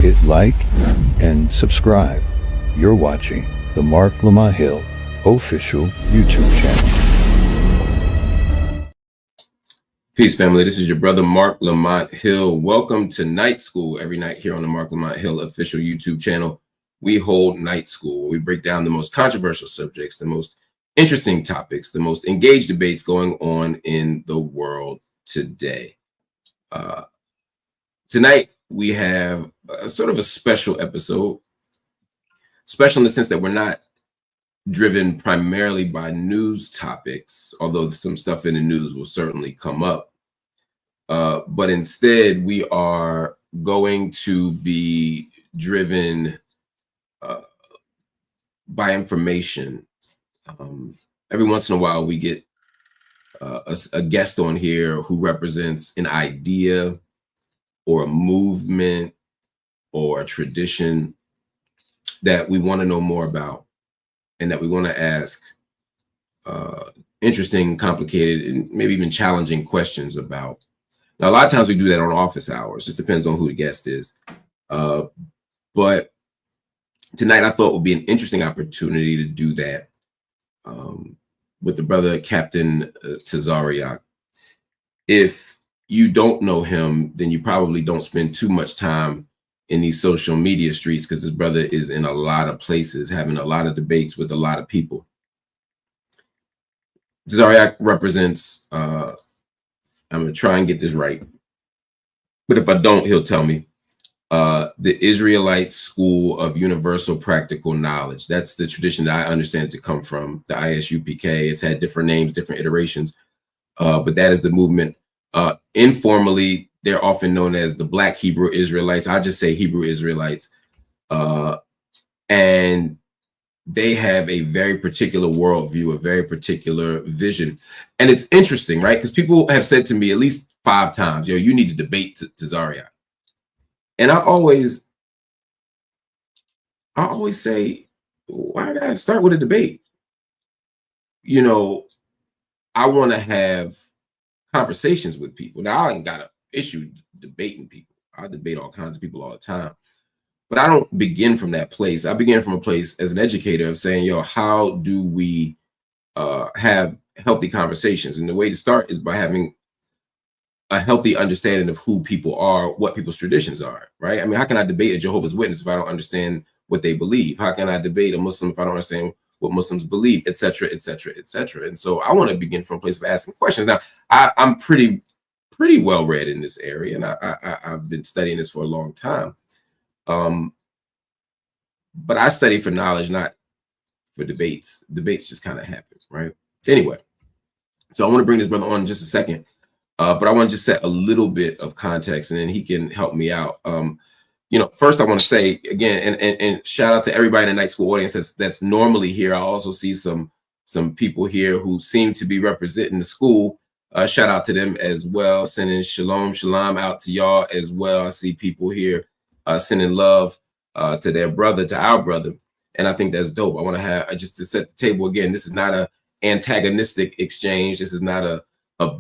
Hit like and subscribe. You're watching the Marc Lamont Hill official YouTube channel. Peace, family. This is your brother, Marc Lamont Hill. Welcome to Night School. Every night here on the Marc Lamont Hill official YouTube channel, we hold Night School, where we break down the most controversial subjects, the most interesting topics, the most engaged debates going on in the world today. Tonight, we have sort of a special episode. Special in the sense that we're not driven primarily by news topics, although some stuff in the news will certainly come up. But instead, we are going to be driven by information. Every once in a while, we get a guest on here who represents an idea or a movement or a tradition that we want to know more about and that we want to ask interesting, complicated, and maybe even challenging questions about. Now, a lot of times we do that on office hours. Just depends on who the guest is. But tonight I thought would be an interesting opportunity to do that with the brother, Captain Tazaryach. If you don't know him, then you probably don't spend too much time in these social media streets, because his brother is in a lot of places, having a lot of debates with a lot of people. Tazaryach represents, I'm gonna try and get this right, but if I don't, he'll tell me, the Israelite School of Universal Practical Knowledge. That's the tradition that I understand it to come from, the ISUPK. It's had different names, different iterations, but that is the movement. Informally, they're often known as the Black Hebrew Israelites. I just say Hebrew Israelites. And they have a very particular worldview, a very particular vision. And it's interesting, right? Because people have said to me at least 5 times, yo, you need to debate Tazaryach. And I always say, why gotta start with a debate? You know, I want to have conversations with people. Now, I ain't got an issue debating people. I debate all kinds of people all the time. But I don't begin from that place. I begin from a place as an educator of saying, yo, how do we have healthy conversations? And the way to start is by having a healthy understanding of who people are, what people's traditions are, right? I mean, how can I debate a Jehovah's Witness if I don't understand what they believe? How can I debate a Muslim if I don't understand what Muslims believe, et cetera, et cetera, et cetera? And so I want to begin from a place of asking questions. Now, I'm pretty well read in this area, and I've been studying this for a long time. But I study for knowledge, not for debates. Debates just kind of happen, right? Anyway, so I want to bring this brother on in just a second, but I want to just set a little bit of context, and then he can help me out. You know, first I want to say again, and shout out to everybody in the Night School audience that's normally here. I also see some people here who seem to be representing the school. Shout out to them as well. Sending shalom out to y'all as well. I see people here sending love to their brother, to our brother, and I think that's dope. I want to have just to set the table again. This is not a antagonistic exchange. This is not a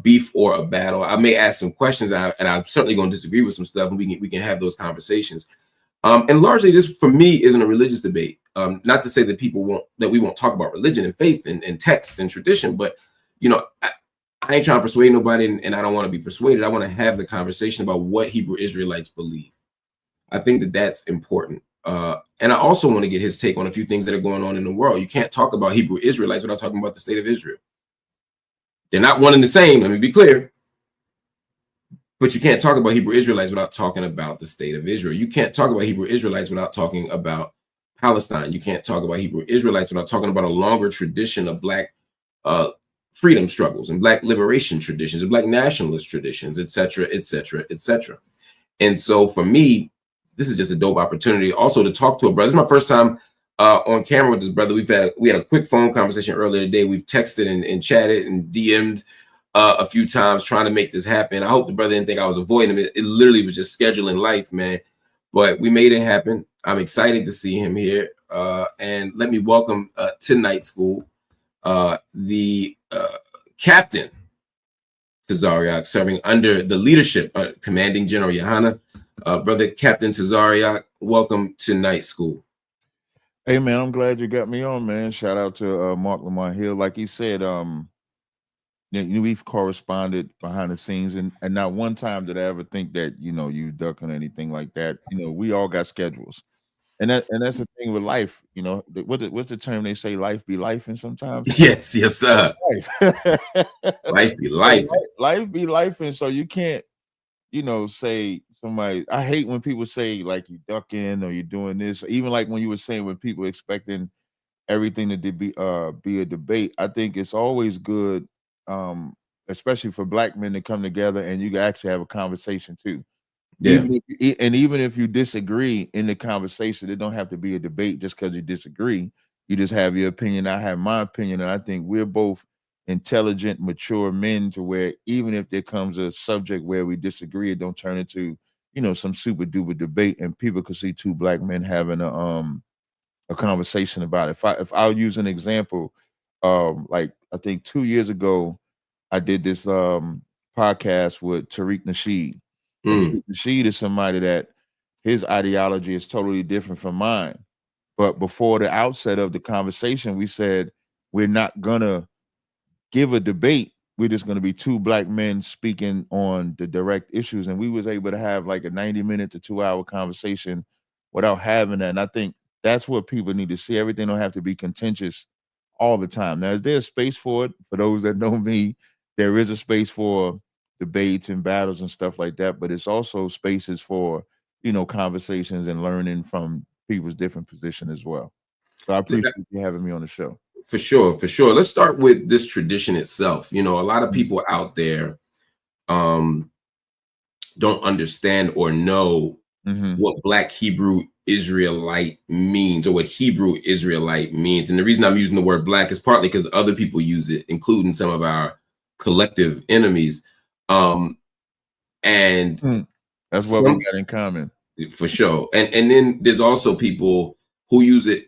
beef or a battle. I may ask some questions, and I'm certainly going to disagree with some stuff, and we can have those conversations. And largely, this for me isn't a religious debate. Not to say that we won't talk about religion and faith and texts and tradition, but you know, I ain't trying to persuade nobody, and I don't want to be persuaded. I want to have the conversation about what Hebrew Israelites believe. I think that that's important. And I also want to get his take on a few things that are going on in the world. You can't talk about Hebrew Israelites without talking about the state of Israel. They're not one and the same, let me be clear. But you can't talk about Hebrew Israelites without talking about the state of Israel. You can't talk about Hebrew Israelites without talking about Palestine. You can't talk about Hebrew Israelites without talking about a longer tradition of Black freedom struggles and Black liberation traditions and Black nationalist traditions, et cetera, et cetera, et cetera. And so for me, this is just a dope opportunity also to talk to a brother. This is my first time on camera with this brother. We had a quick phone conversation earlier today. We've texted and chatted and DM'd a few times trying to make this happen. I hope the brother didn't think I was avoiding him. It literally was just scheduling life, man. But we made it happen. I'm excited to see him here. And let me welcome to Night School the captain Tazaryach, serving under the leadership Commanding General Yohana Brother Captain Tazaryach, welcome to Night School. Hey man, I'm glad you got me on, man. Shout out to Marc Lamont Hill. Like he said, we've corresponded behind the scenes, and not one time did I ever think that you ducking anything like that. We all got schedules, and that's the thing with life. What's the term they say? Life be life, and sometimes Yes, sir. life, Life be life. Life be life, and so you can't say somebody. I hate when people say like you ducking or you doing this. Even like when you were saying when people expecting everything to be a debate. I think it's always good, especially for Black men to come together and you can actually have a conversation too. Yeah. Even if you disagree in the conversation, it don't have to be a debate just because you disagree. You just have your opinion. I have my opinion, and I think we're both intelligent, mature men to where even if there comes a subject where we disagree, it don't turn into some super duper debate, and people could see two Black men having a conversation about it. If I'll use an example, like I think 2 years ago, I did this podcast with Tariq Nasheed. And Tariq Nasheed is somebody that his ideology is totally different from mine. But before the outset of the conversation, we said we're not gonna give a debate. We're just going to be two Black men speaking on the direct issues. And we was able to have like a 90-minute to 2-hour conversation without having that. And I think that's what people need to see. Everything don't have to be contentious all the time. Now, is there a space for it? For those that know me, there is a space for debates and battles and stuff like that. But it's also spaces for, conversations and learning from people's different position as well. So I appreciate you having me on the show. For sure, for sure. Let's start with this tradition itself. A lot of people out there don't understand or know what Black Hebrew Israelite means or what Hebrew Israelite means. And the reason I'm using the word Black is partly because other people use it, including some of our collective enemies. And that's what we got in common. For sure. And then there's also people who use it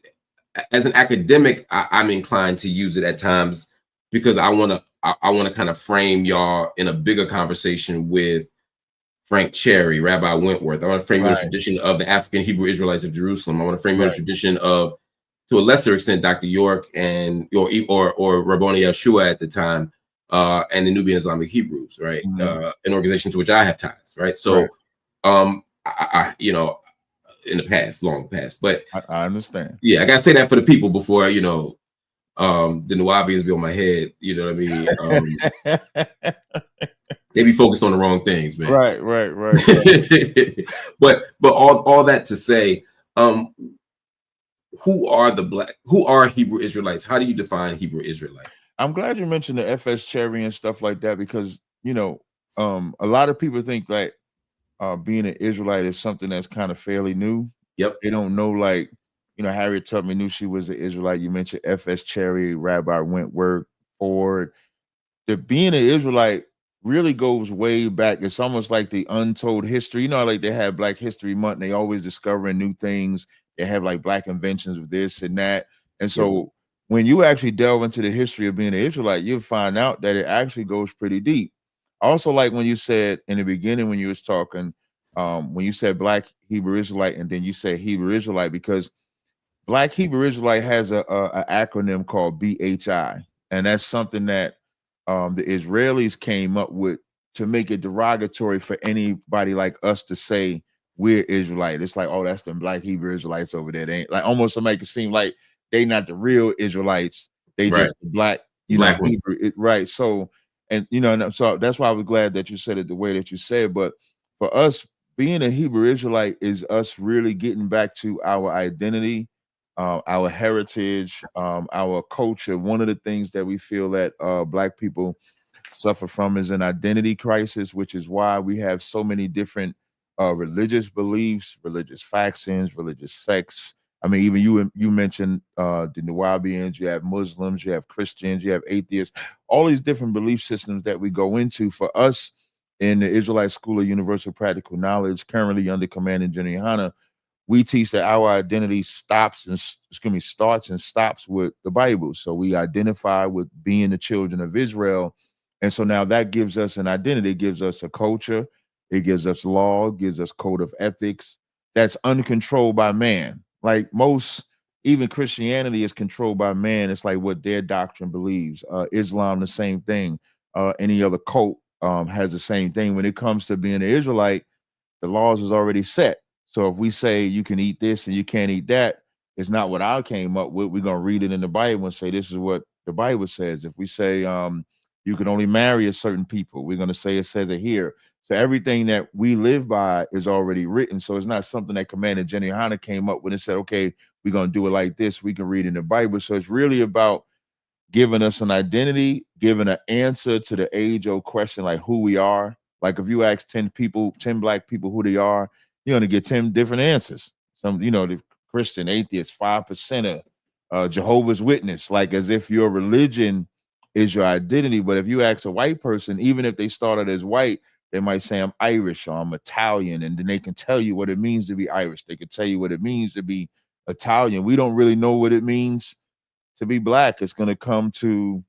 as an academic. I'm inclined to use it at times because I want to kind of frame y'all in a bigger conversation with Frank Cherry, Rabbi Wentworth. I want to frame the tradition of the African Hebrew Israelites of Jerusalem. I want to frame the tradition of, to a lesser extent, Dr. York and or Rabboni Yeshua at the time, and the Nubian Islamic Hebrews, right? An organization to which I have ties, right? So, I in the past, long past, but I understand. Yeah, I gotta say that for the people before the Nuwabians be on my head. You know what I mean? They be focused on the wrong things, man. Right. but all that to say, who are Hebrew Israelites? How do you define Hebrew Israelite? I'm glad you mentioned the FS Cherry and stuff like that because a lot of people think like being an Israelite is something that's kind of fairly new. Yep. They don't know, like, Harriet Tubman knew she was an Israelite. You mentioned FS Cherry, Rabbi Wentworth, Ford. Being an Israelite really goes way back. It's almost like the untold history. Like they have Black History Month, and they always discovering new things. They have like Black inventions of this and that. And so when you actually delve into the history of being an Israelite, you'll find out that it actually goes pretty deep. Also, like when you said in the beginning, when you was talking, when you said Black Hebrew Israelite, and then you said Hebrew Israelite, because Black Hebrew Israelite has a acronym called BHI, and that's something that the Israelis came up with to make it derogatory for anybody like us to say we're Israelite. It's like, oh, that's them Black Hebrew Israelites over there. They ain't, like, almost to make it seem like they not the real Israelites. They just the Black, Black Hebrew, right? So, and so that's why I was glad that you said it the way that you said. But for us, being a Hebrew Israelite is us really getting back to our identity, our heritage, our culture. One of the things that we feel that Black people suffer from is an identity crisis, which is why we have so many different religious beliefs, religious factions, religious sects. I mean, even you mentioned the Nuwabians, you have Muslims, you have Christians, you have atheists, all these different belief systems that we go into. For us in the Israelite School of Universal Practical Knowledge, currently under Command in General Yohana, we teach that our identity starts and stops with the Bible. So we identify with being the children of Israel. And so now that gives us an identity, it gives us a culture, It gives us law, gives us code of ethics that's uncontrolled by man. Like most, even Christianity is controlled by man. It's like what their doctrine believes. Islam, the same thing. Any other cult has the same thing. When it comes to being an Israelite, the laws is already set. So if we say you can eat this and you can't eat that, it's not what I came up with. We're gonna read it in the Bible and say this is what the Bible says. If we say you can only marry a certain people, we're gonna say it says it here. So everything that we live by is already written. So it's not something that Commander Jenny Hanna came up with and said, okay, we're gonna do it like this. We can read in the Bible. So it's really about giving us an identity, giving an answer to the age-old question, like who we are. Like if you ask 10 people, 10 black people who they are, you're gonna get 10 different answers. Some, the Christian, atheist, 5%, Jehovah's Witness, like as if your religion is your identity. But if you ask a white person, even if they started as white, they might say I'm Irish or I'm Italian, and then they can tell you what it means to be Irish. They can tell you what it means to be Italian. We don't really know what it means to be black. It's going to come to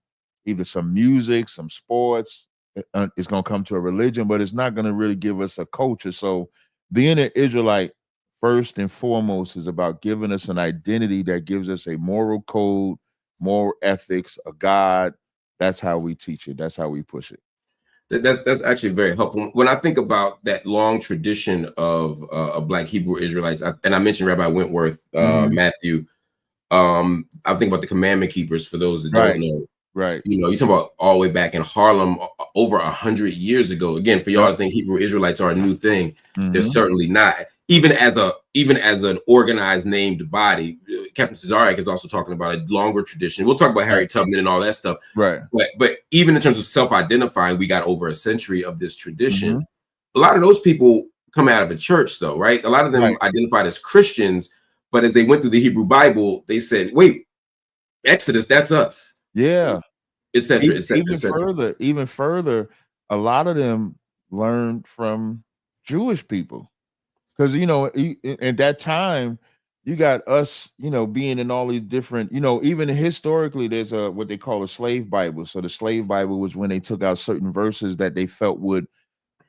either some music, some sports. It's going to come to a religion, but it's not going to really give us a culture. So being an Israelite, first and foremost, is about giving us an identity that gives us a moral code, moral ethics, a God. That's how we teach it. That's how we push it. That's actually very helpful. When I think about that long tradition of Black Hebrew Israelites, and I mentioned Rabbi Wentworth, Matthew, I think about the commandment keepers, for those that don't know. Right. You talk about all the way back in Harlem over 100 years ago. Again, for y'all to think Hebrew Israelites are a new thing, they're certainly not. Even as an organized named body, Captain Tazaryach is also talking about a longer tradition. We'll talk about Harriet Tubman and all that stuff. Right. But even in terms of self-identifying, we got over a century of this tradition. A lot of those people come out of a church, though, right? A lot of them identified as Christians, but as they went through the Hebrew Bible, they said, wait, Exodus, that's us. Yeah. Etc. Even further, a lot of them learned from Jewish people. Because, at that time, you got us, being in all these different, even historically, there's what they call a slave Bible. So the slave Bible was when they took out certain verses that they felt would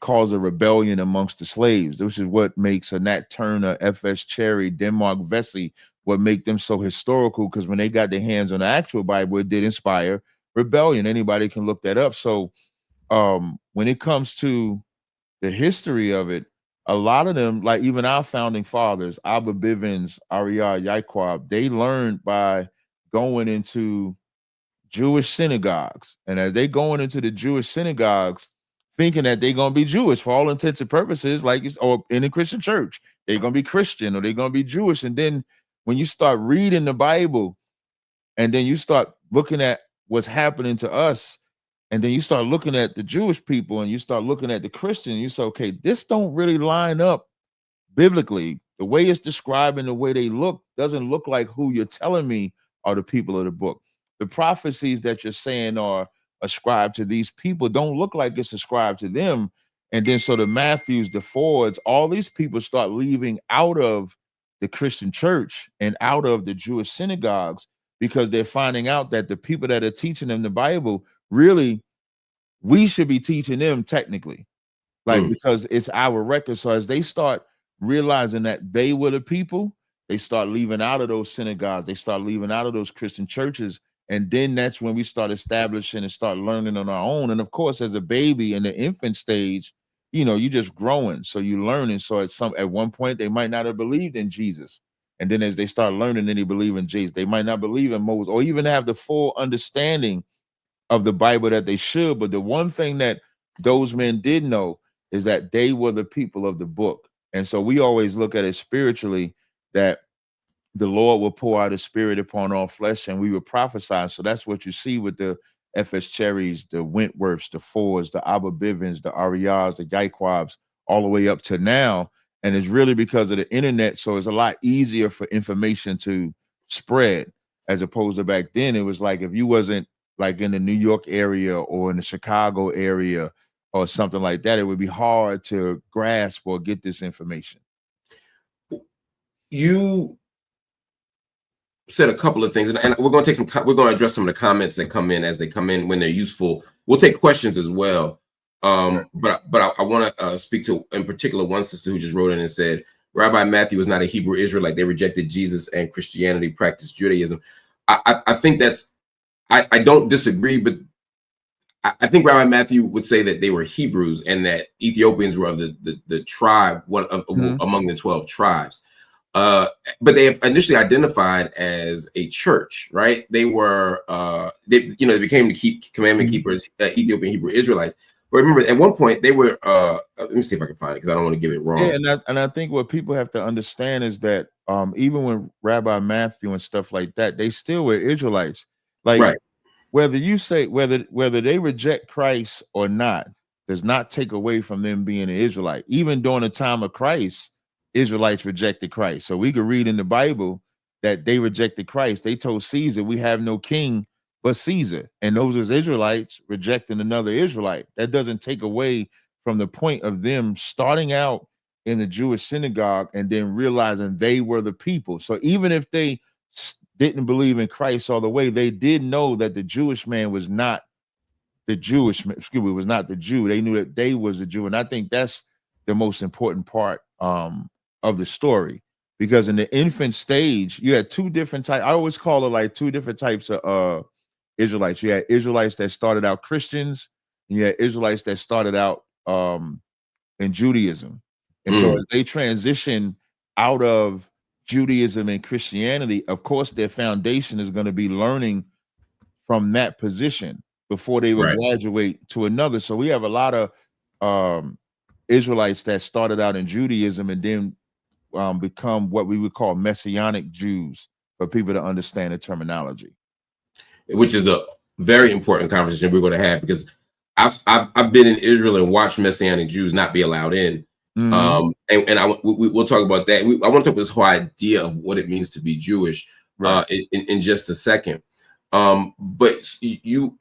cause a rebellion amongst the slaves. This is what makes a Nat Turner, F.S. Cherry, Denmark Vesey, what make them so historical, because when they got their hands on the actual Bible, it did inspire rebellion. Anybody can look that up. So when it comes to the history of it, a lot of them, like even our founding fathers, Abba Bivens, Ariyah Yaquab, they learned by going into Jewish synagogues. And as they going into the Jewish synagogues, thinking that they're going to be Jewish for all intents and purposes, or in a Christian church, they're going to be Christian or they're going to be Jewish. And then when you start reading the Bible and then you start looking at what's happening to us, and then you start looking at the Jewish people and you start looking at the Christian, you say, okay, this don't really line up biblically. The way it's described and the way they look doesn't look like who you're telling me are the people of the book. The prophecies that you're saying are ascribed to these people don't look like it's ascribed to them. And then so the Matthews, the Fords, all these people start leaving out of the Christian church and out of the Jewish synagogues, because they're finding out that the people that are teaching them the Bible, really, we should be teaching them technically, because it's our record. So as they start realizing that they were the people, they start leaving out of those synagogues, they start leaving out of those Christian churches. And then that's when we start establishing and start learning on our own. And of course, as a baby in the infant stage, you're just growing. So you're learning. So at one point, they might not have believed in Jesus. And then as they start learning, then they believe in Jesus. They might not believe in Moses or even have the full understanding of the Bible that they should. But the one thing that those men did know is that they were the people of the book. And so we always look at it spiritually, that the Lord will pour out his spirit upon all flesh and we will prophesy. So that's what you see with the F.S. Cherries, the Wentworths, the Fords, the Abba Bivens, the Ariyahs, the Yaquabs, all the way up to now. And it's really because of the internet. So it's a lot easier for information to spread, as opposed to back then. It was like, if you wasn't like in the New York area or in the Chicago area or something like that, it would be hard to grasp or get this information. You said a couple of things, and we're going to address some of the comments that come in as they come in when they're useful. We'll take questions as well. But I want to speak to, in particular, one sister who just wrote in and said, Rabbi Matthew was not a Hebrew Israelite. They rejected Jesus and Christianity, practiced Judaism. I think I don't disagree, but I think Rabbi Matthew would say that they were Hebrews and that Ethiopians were of the tribe, among the 12 tribes. But they have initially identified as a church, right? They were, they became the commandment keepers, Ethiopian Hebrew Israelites. But remember, at one point they were. Let me see if I can find it because I don't want to give it wrong. Yeah, and I think what people have to understand is that even when Rabbi Matthew and stuff like that, they still were Israelites. Like, right. Whether you say whether they reject Christ or not does not take away from them being an Israelite. Even during the time of Christ, Israelites rejected Christ. So we could read in the Bible that they rejected Christ. They told Caesar, "We have no king but Caesar," and those is Israelites rejecting another Israelite. That doesn't take away from the point of them starting out in the Jewish synagogue and then realizing they were the people. So even if they didn't believe in Christ all the way, they did know that the Jewish man was not the Jewish man, was not the Jew. They knew that they was a Jew. And I think that's the most important part of the story, because in the infant stage, you had two different types. I always call it like two different types of Israelites. You had Israelites that started out Christians, and you had Israelites that started out in Judaism. And so as they transition out of Judaism and Christianity, of course, their foundation is going to be learning from that position before they will graduate to another. So we have a lot of Israelites that started out in Judaism and then become what we would call Messianic Jews, for people to understand the terminology. Which is a very important conversation we're going to have, because I've been in Israel and watched Messianic Jews not be allowed in. And we'll talk about that. I want to talk about this whole idea of what it means to be Jewish in just a second. But you're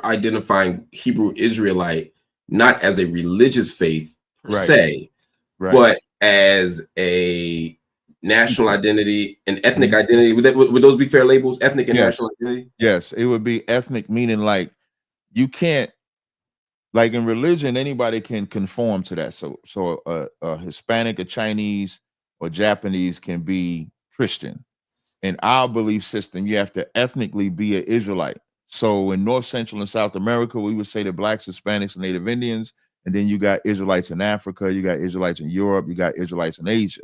identifying Hebrew Israelite not as a religious faith per se, but as a national identity and ethnic identity. Would those be fair labels? Ethnic and national identity? Yes, it would be ethnic, meaning like you can't, like in religion, anybody can conform to that. So a Hispanic, a Chinese, or Japanese can be Christian. In our belief system, you have to ethnically be an Israelite. So in North, Central, and South America, we would say the Blacks, Hispanics, and Native Indians. And then you got Israelites in Africa, you got Israelites in Europe, you got Israelites in Asia.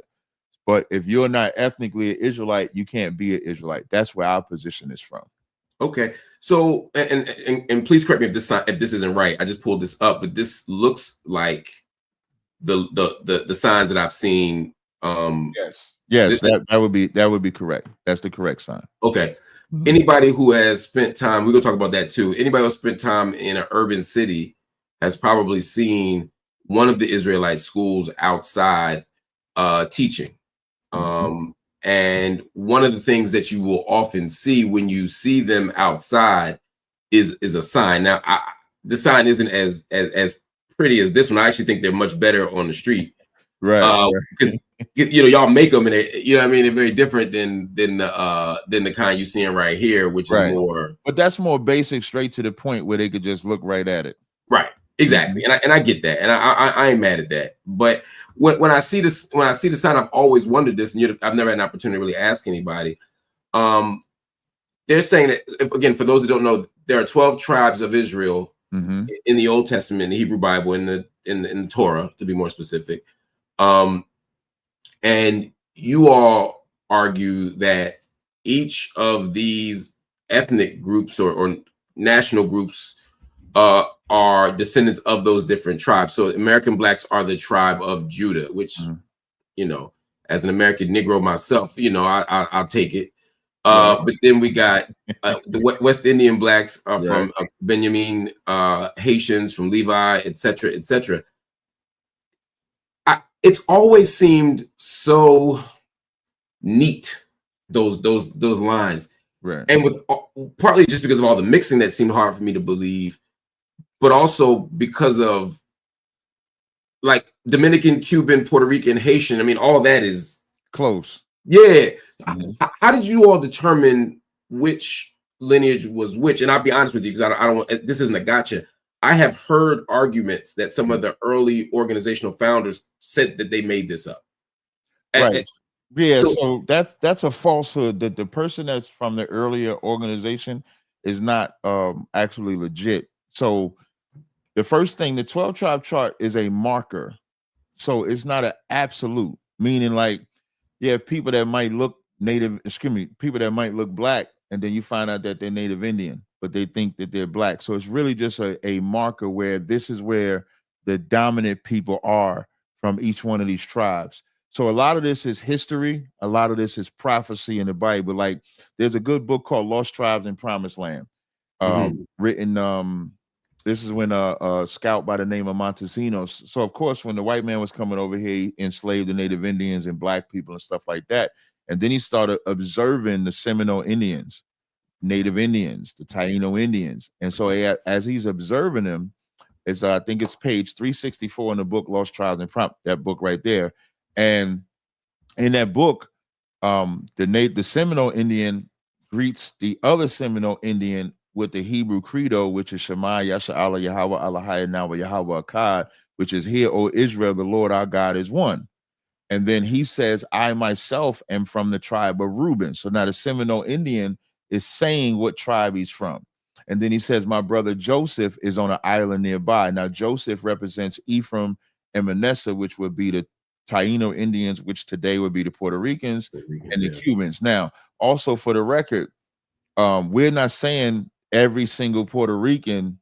But if you're not ethnically an Israelite, you can't be an Israelite. That's where our position is from. Okay. So, and please correct me if this isn't right. I just pulled this up, but this looks like the signs that I've seen. Yes, that would be correct. That's the correct sign. Okay. Anybody who has spent time, we're gonna talk about that too. Anybody who spent time in an urban city has probably seen one of the Israelite schools outside teaching. And one of the things that you will often see when you see them outside is a sign. Now, the sign isn't as pretty as this one. I actually think they're much better on the street, because y'all make them, and what I mean, they're very different than the kind you're seeing right here, which is more. But that's more basic, straight to the point, where they could just look right at it. Right. Exactly. And I get that, and I ain't mad at that. But when I see this, the sign, I've always wondered this, and I've never had an opportunity to really ask anybody. They're saying that, again, for those who don't know, there are 12 tribes of Israel in the Old Testament, in the Hebrew Bible, in the Torah, to be more specific. And you all argue that each of these ethnic groups or national groups are descendants of those different tribes. So American Blacks are the tribe of Judah, which, as an American Negro myself, I'll take it. But then we got the West Indian Blacks are from Benjamin, Haitians from Levi, etc., etc. It's always seemed so neat, those lines, and with partly just because of all the mixing that seemed hard for me to believe, but also because of like Dominican, Cuban, Puerto Rican, Haitian. I mean, all that is close. Yeah. How did you all determine which lineage was which. And I'll be honest with you, because I don't want, this isn't a gotcha. I have heard arguments that some of the early organizational founders said that they made this up. Right. Yeah, so that's a falsehood, that the person that's from the earlier organization is not actually legit. So the first thing, the 12 tribe chart is a marker. So it's not an absolute, meaning like you have people that might look native, people that might look black, and then you find out that they're Native Indian, but they think that they're black. So it's really just a marker where this is where the dominant people are from each one of these tribes. So a lot of this is history, a lot of this is prophecy in the Bible. Like there's a good book called Lost Tribes in Promised Land, written. This is when a scout by the name of Montesinos. So of course, when the white man was coming over here, he enslaved the Native Indians and black people and stuff like that. And then he started observing the Seminole Indians, Native Indians, the Taino Indians. And so as he's observing them, it's I think it's page 364 in the book Lost Tribes and that book right there. And in that book, the Seminole Indian greets the other Seminole Indian with the Hebrew credo, which is Shema Yasha Allah Yahweh Allah Hayanawa Yahweh Akkad, which is, "Hear, O Israel, the Lord our God is one." And then he says, "I myself am from the tribe of Reuben." So now the Seminole Indian is saying what tribe he's from. And then he says, "My brother Joseph is on an island nearby." Now Joseph represents Ephraim and Manasseh, which would be the Taino Indians, which today would be the Puerto Ricans and the Cubans. Now, also for the record, we're not saying every single Puerto Rican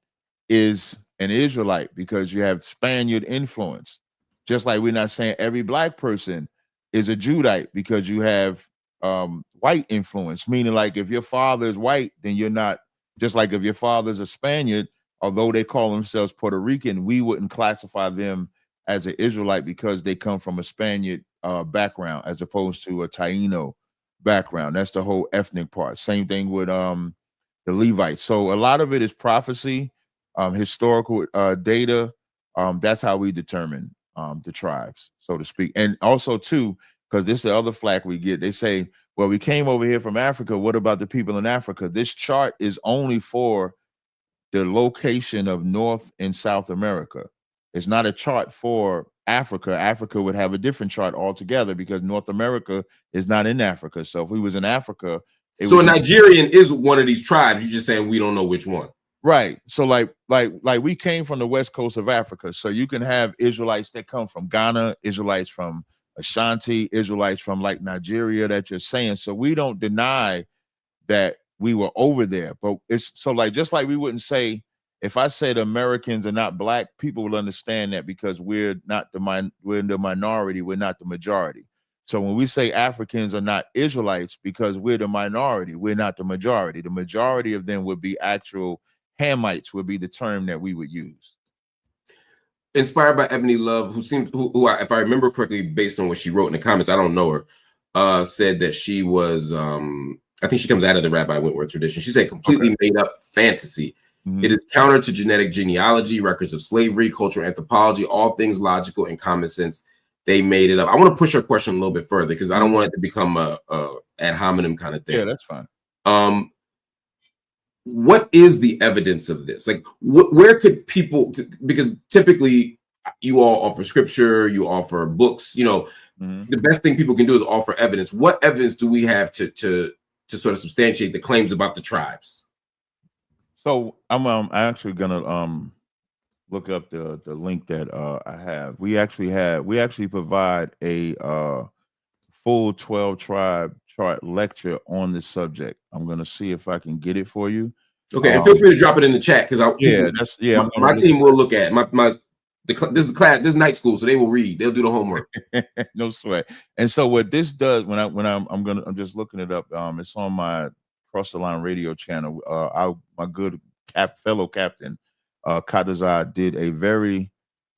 is an Israelite, because you have Spaniard influence. Just like we're not saying every black person is a Judite, because you have white influence. Meaning, like if your father is white, then you're not. Just like if your father's a Spaniard, although they call themselves Puerto Rican, we wouldn't classify them as an Israelite because they come from a Spaniard background as opposed to a Taino background. That's the whole ethnic part. Same thing with the Levites. So a lot of it is prophecy, historical data. That's how we determine the tribes, so to speak. And also too, because this is the other flack we get. They say, well, we came over here from Africa. What about the people in Africa? This chart is only for the location of North and South America. It's not a chart for Africa. Africa would have a different chart altogether, because North America is not in Africa. So if we was in Africa, so a Nigerian is one of these tribes. You're just saying we don't know which one. Right. So like we came from the west coast of Africa. So you can have Israelites that come from Ghana, Israelites from Ashanti, Israelites from like Nigeria that you're saying. So we don't deny that we were over there. But it's so like, just like we wouldn't say, if I said Americans are not black, people will understand that, because we're in the minority, we're not the majority. So when we say Africans are not Israelites, because we're the minority, we're not the majority. The majority of them would be actual Hamites, would be the term that we would use. Inspired by Ebony Love, who if I remember correctly, based on what she wrote in the comments, I don't know her, said that she was, I think she comes out of the Rabbi Wentworth tradition. She said completely made up fantasy. It is counter to genetic genealogy, records of slavery, cultural anthropology, all things logical and common sense. They made it up. I want to push her question a little bit further, because I don't want it to become a ad hominem kind of thing. Yeah, that's fine. What is the evidence of this? Like, where could people? Because typically, you all offer scripture, you offer books. You know, the best thing people can do is offer evidence. What evidence do we have to sort of substantiate the claims about the tribes? So I'm actually gonna look up the link that I have. We actually provide a full 12 tribe chart lecture on this subject. I'm gonna see if I can get it for you. Okay, and feel free to drop it in the chat, because my team will look at this is class, this is night school, so they will read. They'll do the homework. No sweat. And so what this does, I'm just looking it up. It's on my Cross the Line radio channel. My good fellow captain, Tazaryach, did a very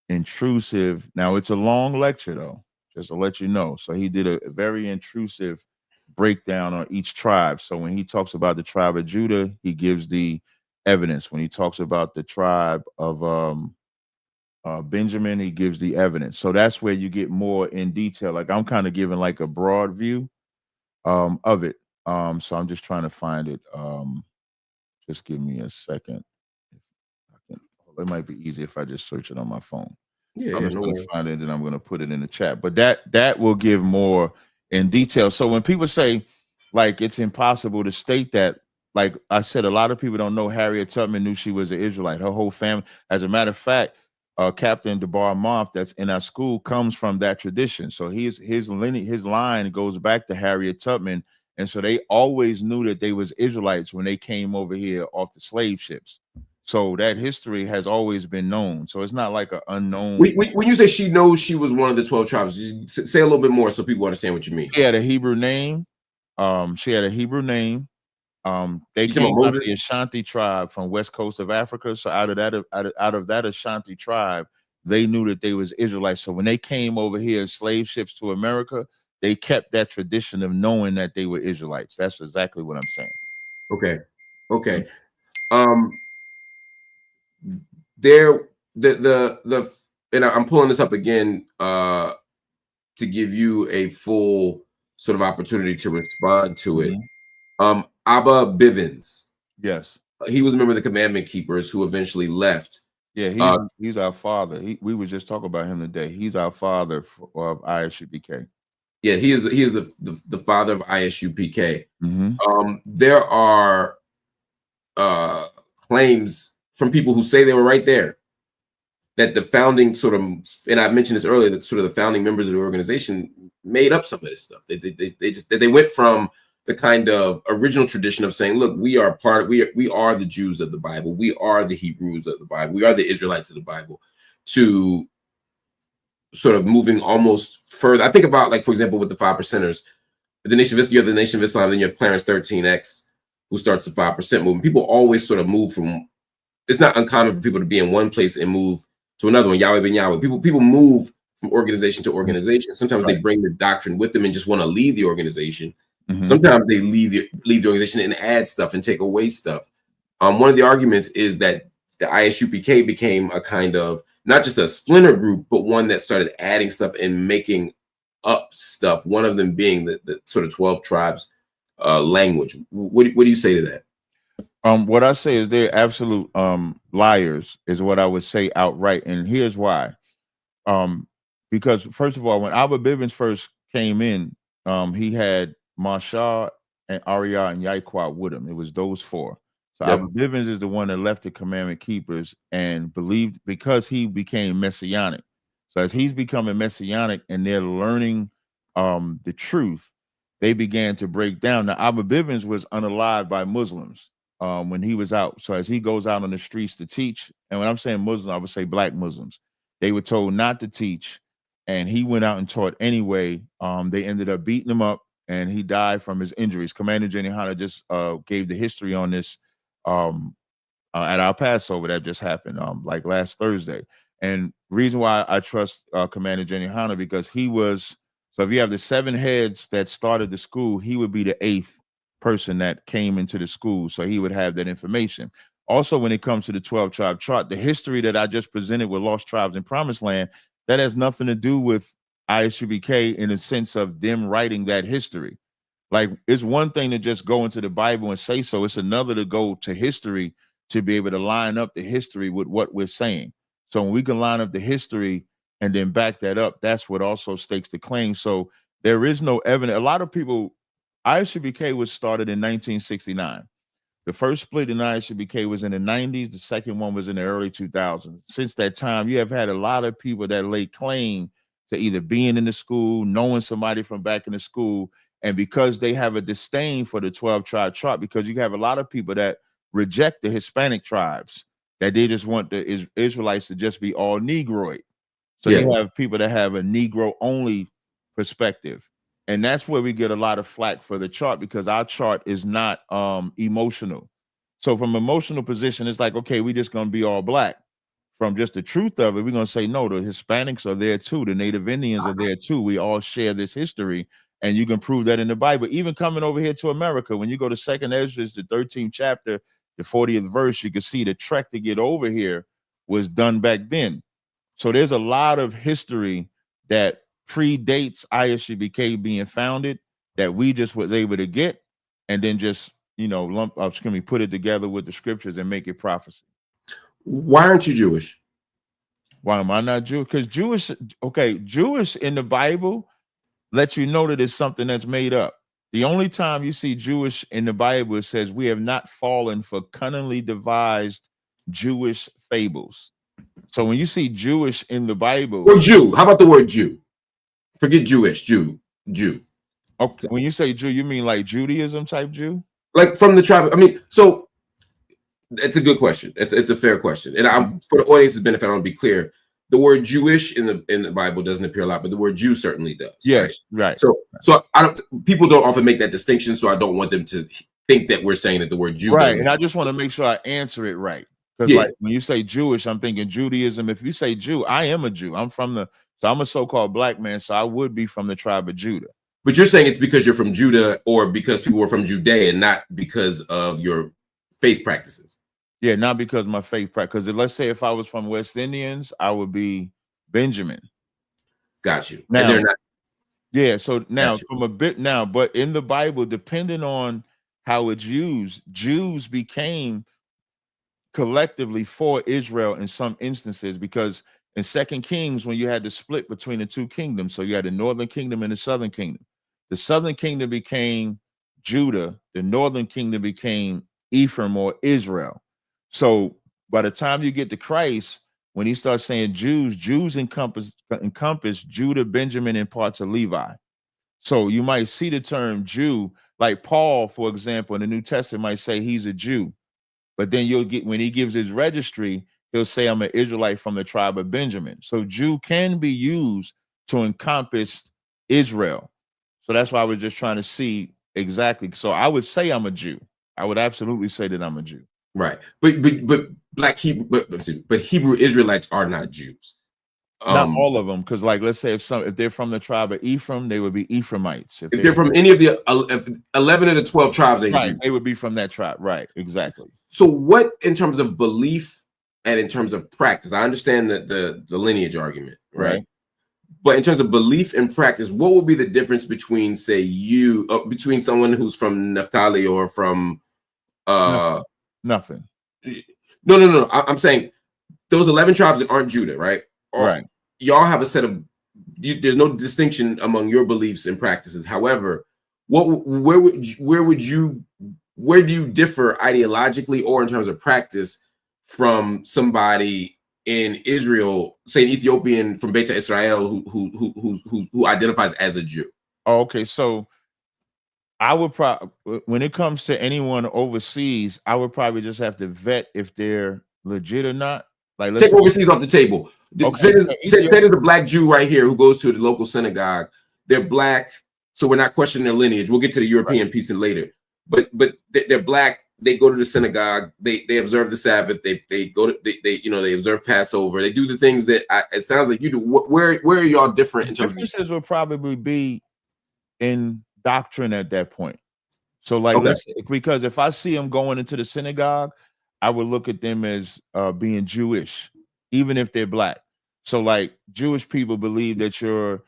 intrusive. Now it's a long lecture though, just to let you know. So he did a very intrusive breakdown on each tribe. So when he talks about the tribe of Judah, he gives the evidence. When he talks about the tribe of Benjamin, he gives the evidence. So that's where you get more in detail. Like I'm kind of giving like a broad view of it. So I'm just trying to find it. Just give me a second. It might be easy if I just search it on my phone. Yeah, I'm yeah, just no going worries. to find it and I'm going to put it in the chat. But that will give more in detail. So when people say like it's impossible to state that, like I said, a lot of people don't know Harriet Tubman knew she was an Israelite. Her whole family, as a matter of fact, Captain DeBar Moff, that's in our school, comes from that tradition. So his lineage, his line goes back to Harriet Tubman, and so they always knew that they was Israelites when they came over here off the slave ships. So that history has always been known. So it's not like an unknown. When you say she knows she was one of the 12 tribes, just say a little bit more so people understand what you mean. She had a Hebrew name. She had a Hebrew name. They You talking came about out of the Moses? Ashanti tribe from west coast of Africa. So out of that Ashanti tribe, they knew that they was Israelites. So when they came over here as slave ships to America, they kept that tradition of knowing that they were Israelites. That's exactly what I'm saying. Okay. Okay. There the and I'm pulling this up again to give you a full sort of opportunity to respond to it. Abba Bivens, Yes. he was a member of the Commandment Keepers who eventually left. Yeah, he's our father. We were just talking about him today. He's our father of ISUBK. Yeah, he is the father of ISUPK. Mm-hmm. There are claims from people who say they were right there that the founding sort of, and I mentioned this earlier, that sort of the founding members of the organization made up some of this stuff. They went from the kind of original tradition of saying, look, we are the Jews of the Bible, we are the Hebrews of the Bible, we are the Israelites of the Bible, to sort of moving almost further. I think about, like, for example, with the 5%ers, the Nation of Islam, you have the Nation of Islam, then you have Clarence 13X, who starts the 5% movement. People always sort of move from, it's not uncommon for people to be in one place and move to another one. Yahweh ben Yahweh. People move from organization to organization. Sometimes they bring the doctrine with them and just want to leave the organization. Sometimes they leave the organization and add stuff and take away stuff. One of the arguments is that the ISUPK became a kind of not just a splinter group, but one that started adding stuff and making up stuff. One of them being the sort of 12 tribes language. What do you say to that? What I say is they're absolute liars, is what I would say outright, and here's why. Because first of all, when Albert Bivens first came in, he had Marshall and Arya and Yaiqua with him. It was those four. So Albert Bivens is the one that left the Commandment Keepers and believed, because he became messianic. So as he's becoming messianic and they're learning the truth, they began to break down. Now, Albert Bivens was unalived by Muslims when he was out. So as he goes out on the streets to teach, and when I'm saying Muslim, I would say black Muslims, they were told not to teach, and he went out and taught anyway. They ended up beating him up, and he died from his injuries. Commander Jenny Hanna just gave the history on this at our Passover that just happened, like last Thursday. And reason why I trust Commander Jenny Hanna, because he was, so if you have the 7 heads that started the school, he would be the 8th person that came into the school. So he would have that information. Also, when it comes to the 12 tribe chart, the history that I just presented with Lost Tribes in Promised Land, that has nothing to do with ISUBK in the sense of them writing that history. Like, it's one thing to just go into the Bible and say so. It's another to go to history to be able to line up the history with what we're saying. So when we can line up the history and then back that up, that's what also stakes the claim. So there is no evidence. A lot of people, ISUBK was started in 1969. The first split in ISUBK was in the 90s. The second one was in the early 2000s. Since that time, you have had a lot of people that lay claim to either being in the school, knowing somebody from back in the school, and because they have a disdain for the 12 tribe chart, because you have a lot of people that reject the Hispanic tribes, that they just want the Israelites to just be all Negroid. So you have people that have a Negro only perspective. And that's where we get a lot of flack for the chart, because our chart is not emotional. So from emotional position, it's like, okay, we just gonna be all black. From just the truth of it, we're gonna say no, the Hispanics are there too, the Native Indians are there too. We all share this history, and you can prove that in the Bible. Even coming over here to America, when you go to 2nd Ezra, the 13th chapter, the 40th verse, you can see the trek to get over here was done back then. So there's a lot of history that predates ISUBK being founded that we just was able to get. and then just, put it together with the scriptures and make it prophecy. Why aren't you Jewish? Why am I not Jewish? Because Jewish in the Bible lets you know that it's something that's made up. The only time you see Jewish in the Bible, it says we have not fallen for cunningly devised Jewish fables. So when you see Jewish in the Bible, or Jew, how about the word Jew? Forget Jewish, Jew. Okay, when you say Jew, you mean like Judaism type Jew? Like from the tribe. I mean, so it's a good question. It's a fair question. And for the audience's benefit, I want to be clear. The word Jewish in the Bible doesn't appear a lot, but the word Jew certainly does. Yes, right. So people don't often make that distinction, so I don't want them to think that we're saying that the word Jew. Right, and I just want to make sure I answer it right. Because like when you say Jewish, I'm thinking Judaism. If you say Jew, I am a Jew. I'm a so-called black man, so I would be from the tribe of Judah. But you're saying it's because you're from Judah or because people were from Judea, not because of your faith practices. Yeah, not because of my faith practice. Because let's say if I was from West Indians, I would be Benjamin. Got you. Now, and they're not. Yeah, so now but in the Bible, depending on how it's used, Jews became collectively for Israel in some instances, because in 2 Kings, when you had the split between the two kingdoms, so you had the northern kingdom and the southern kingdom. The southern kingdom became Judah, the northern kingdom became Ephraim or Israel. So by the time you get to Christ, when he starts saying Jews encompass Judah, Benjamin, and parts of Levi. So you might see the term Jew, like Paul, for example, in the New Testament might say he's a Jew. But then you'll get, when he gives his registry, he'll say, I'm an Israelite from the tribe of Benjamin. So Jew can be used to encompass Israel. So that's why I was just trying to see exactly. So I would say I'm a Jew. I would absolutely say that I'm a Jew. Right. But black Hebrew, but Hebrew Israelites are not Jews. Not all of them, because like let's say if they're from the tribe of Ephraim, they would be Ephraimites. If they're from any of the 11 of the 12 tribes, they would be from that tribe. Right, exactly. So what, in terms of belief and in terms of practice, I understand that the lineage argument, right? But in terms of belief and practice, what would be the difference between, say, between someone who's from Naphtali or from nothing. No. I'm saying those 11 tribes that aren't Judah, right? Right. Y'all have a set of, there's no distinction among your beliefs and practices. However, where do you differ ideologically or in terms of practice from somebody in Israel, say an Ethiopian from Beta Israel who identifies as a Jew? Oh, okay, so I would probably, when it comes to anyone overseas, I would probably just have to vet if they're legit or not. Like, let's take overseas off the table. Say there's a black Jew right here who goes to the local synagogue. They're black, so we're not questioning their lineage. We'll get to the European piece later. But they're black. They go to the synagogue. They observe the Sabbath. They observe Passover. They do the things that it sounds like you do. Where are y'all different? Differences will probably be in doctrine at that point. So like, because if I see them going into the synagogue, I would look at them as being Jewish, even if they're black. So like Jewish people believe that you're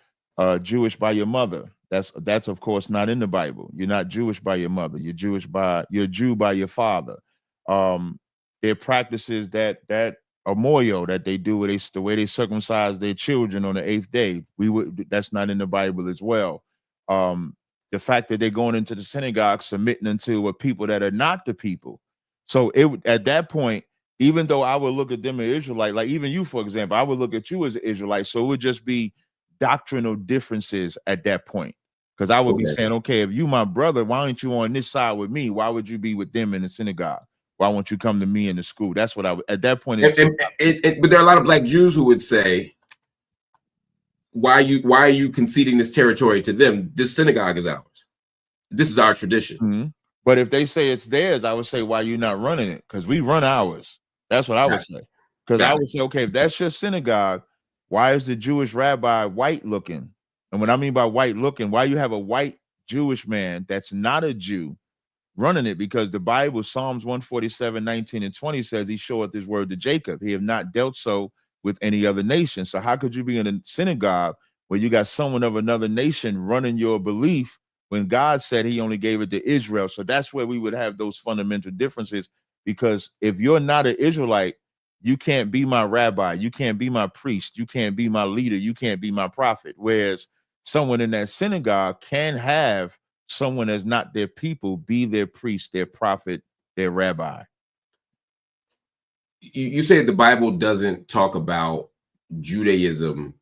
Jewish by your mother. That's of course not in the Bible. You're not Jewish by your mother. You're a Jew by your father. Their practices that moyo that they do, the way they circumcise their children on the 8th day. That's not in the Bible as well. The fact that they're going into the synagogue submitting unto a people that are not the people. So at that point, even though I would look at them as Israelite, like even you, for example, I would look at you as an Israelite. So it would just be doctrinal differences at that point. Because I would be saying, okay, if you my brother, why aren't you on this side with me? Why would you be with them in the synagogue? Why won't you come to me in the school? That's what I would, at that point. But there are a lot of black Jews who would say, why are you conceding this territory to them? This synagogue is ours. This is our tradition. Mm-hmm. But if they say it's theirs, I would say, why are you not running it? Because we run ours. That's what I would say. Because I would say, okay, if that's your synagogue, why is the Jewish rabbi white looking? And what I mean by white looking, why you have a white Jewish man that's not a Jew running it? Because the Bible, Psalms 147, 19 and 20 says he showeth his word to Jacob. He have not dealt so with any other nation. So how could you be in a synagogue where you got someone of another nation running your belief when God said he only gave it to Israel. So that's where we would have those fundamental differences, because if you're not an Israelite, you can't be my rabbi, you can't be my priest, you can't be my leader, you can't be my prophet. Whereas someone in that synagogue can have someone that's not their people be their priest, their prophet, their rabbi. You say the Bible doesn't talk about Judaism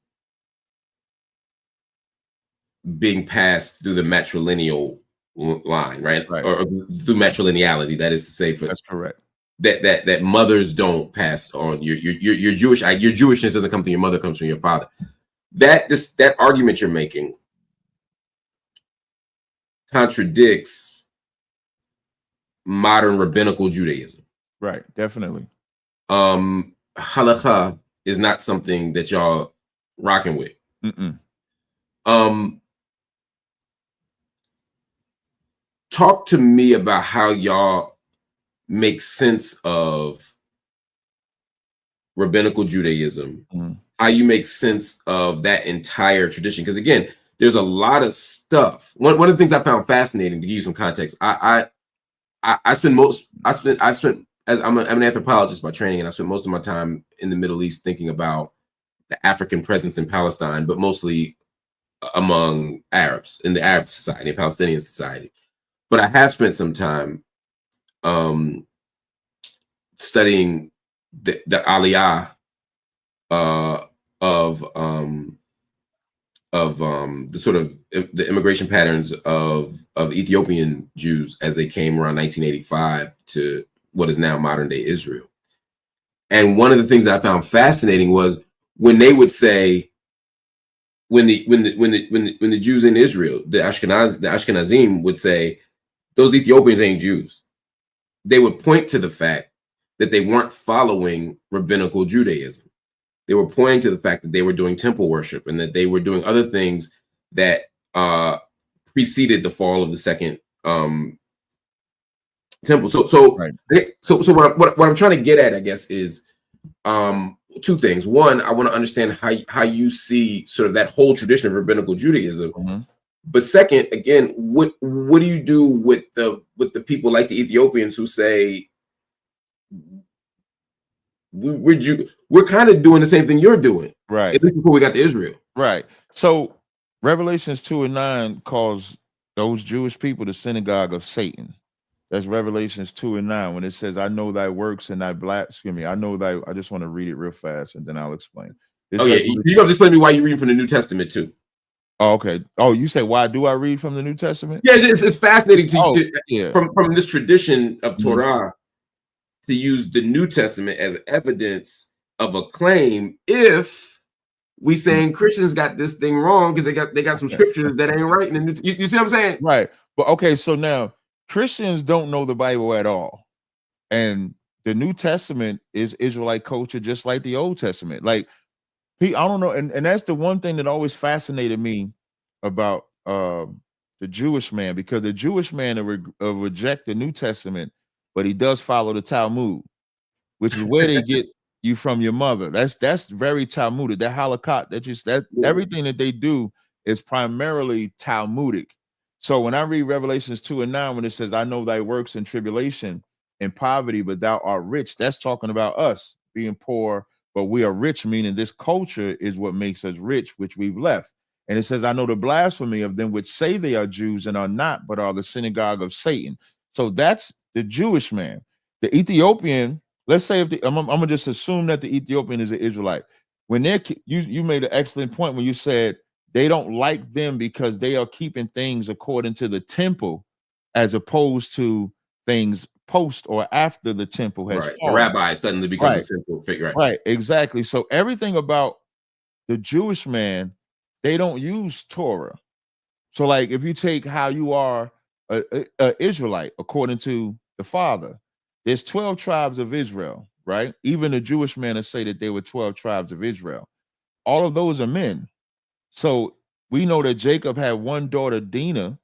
being passed through the matrilineal line, right? Right. Or through matrilineality. That is to say, That's correct. That mothers don't pass on your Jewish, your Jewishness doesn't come from your mother, comes from your father. That argument you're making contradicts modern rabbinical Judaism. Right, definitely. Halakha is not something that y'all rocking with. Talk to me about how y'all make sense of rabbinical Judaism, how you make sense of that entire tradition. Because again, there's a lot of stuff. One of the things I found fascinating, to give you some context, I spent as I'm an anthropologist by training, and I spent most of my time in the Middle East thinking about the African presence in Palestine, but mostly among Arabs in the Arab society, Palestinian society. But I have spent some time studying the aliyah of the sort of the immigration patterns of Ethiopian Jews as they came around 1985 to what is now modern day Israel. And one of the things that I found fascinating was when they would say, when the Jews in Israel, the Ashkenazim would say, those Ethiopians ain't Jews. They would point to the fact that they weren't following rabbinical Judaism. They were pointing to the fact that they were doing temple worship and that they were doing other things that preceded the fall of the second temple. So what I'm trying to get at, I guess, is two things. One, I want to understand how you see sort of that whole tradition of rabbinical Judaism. But second, again, what do you do with the people like the Ethiopians who say we're kind of doing the same thing you're doing, right? At least before we got to Israel, right? So Revelations 2:9 calls those Jewish people the synagogue of Satan. That's Revelations 2:9 when it says, "I know thy works and thy blasphemy." I know thy. I just want to read it real fast and then I'll explain. You got to explain to me why you're reading from the New Testament too. Oh, okay. Oh, you say, why do I read from the New Testament? Yeah, it's fascinating from this tradition of Torah to use the New Testament as evidence of a claim if we saying Christians got this thing wrong because they got some scriptures that ain't right in the New. You see what I'm saying? Right. But okay, so now Christians don't know the Bible at all, and the New Testament is Israelite culture, just like the Old Testament. Like, I don't know, and that's the one thing that always fascinated me about the Jewish man, because the Jewish man will reject the New Testament, but he does follow the Talmud, which is where they get you from your mother. That's very Talmudic. That halakha, everything that they do is primarily Talmudic. So when I read Revelations 2:9, when it says, "I know thy works in tribulation and poverty, but thou art rich," that's talking about us being poor, but we are rich, meaning this culture is what makes us rich, which we've left. And it says, "I know the blasphemy of them which say they are Jews and are not, but are the synagogue of Satan." So that's the Jewish man. The Ethiopian, let's say I'm gonna just assume that the Ethiopian is an Israelite. When you made an excellent point when you said they don't like them because they are keeping things according to the temple, as opposed to things post or after the temple has fallen. The rabbi suddenly becomes a central figure. Right, exactly. So everything about the Jewish man, they don't use Torah. So like if you take how you are a Israelite according to the Father, there's 12 tribes of Israel, right? Even the Jewish men will say that there were 12 tribes of Israel. All of those are men. So we know that Jacob had one daughter, Dinah,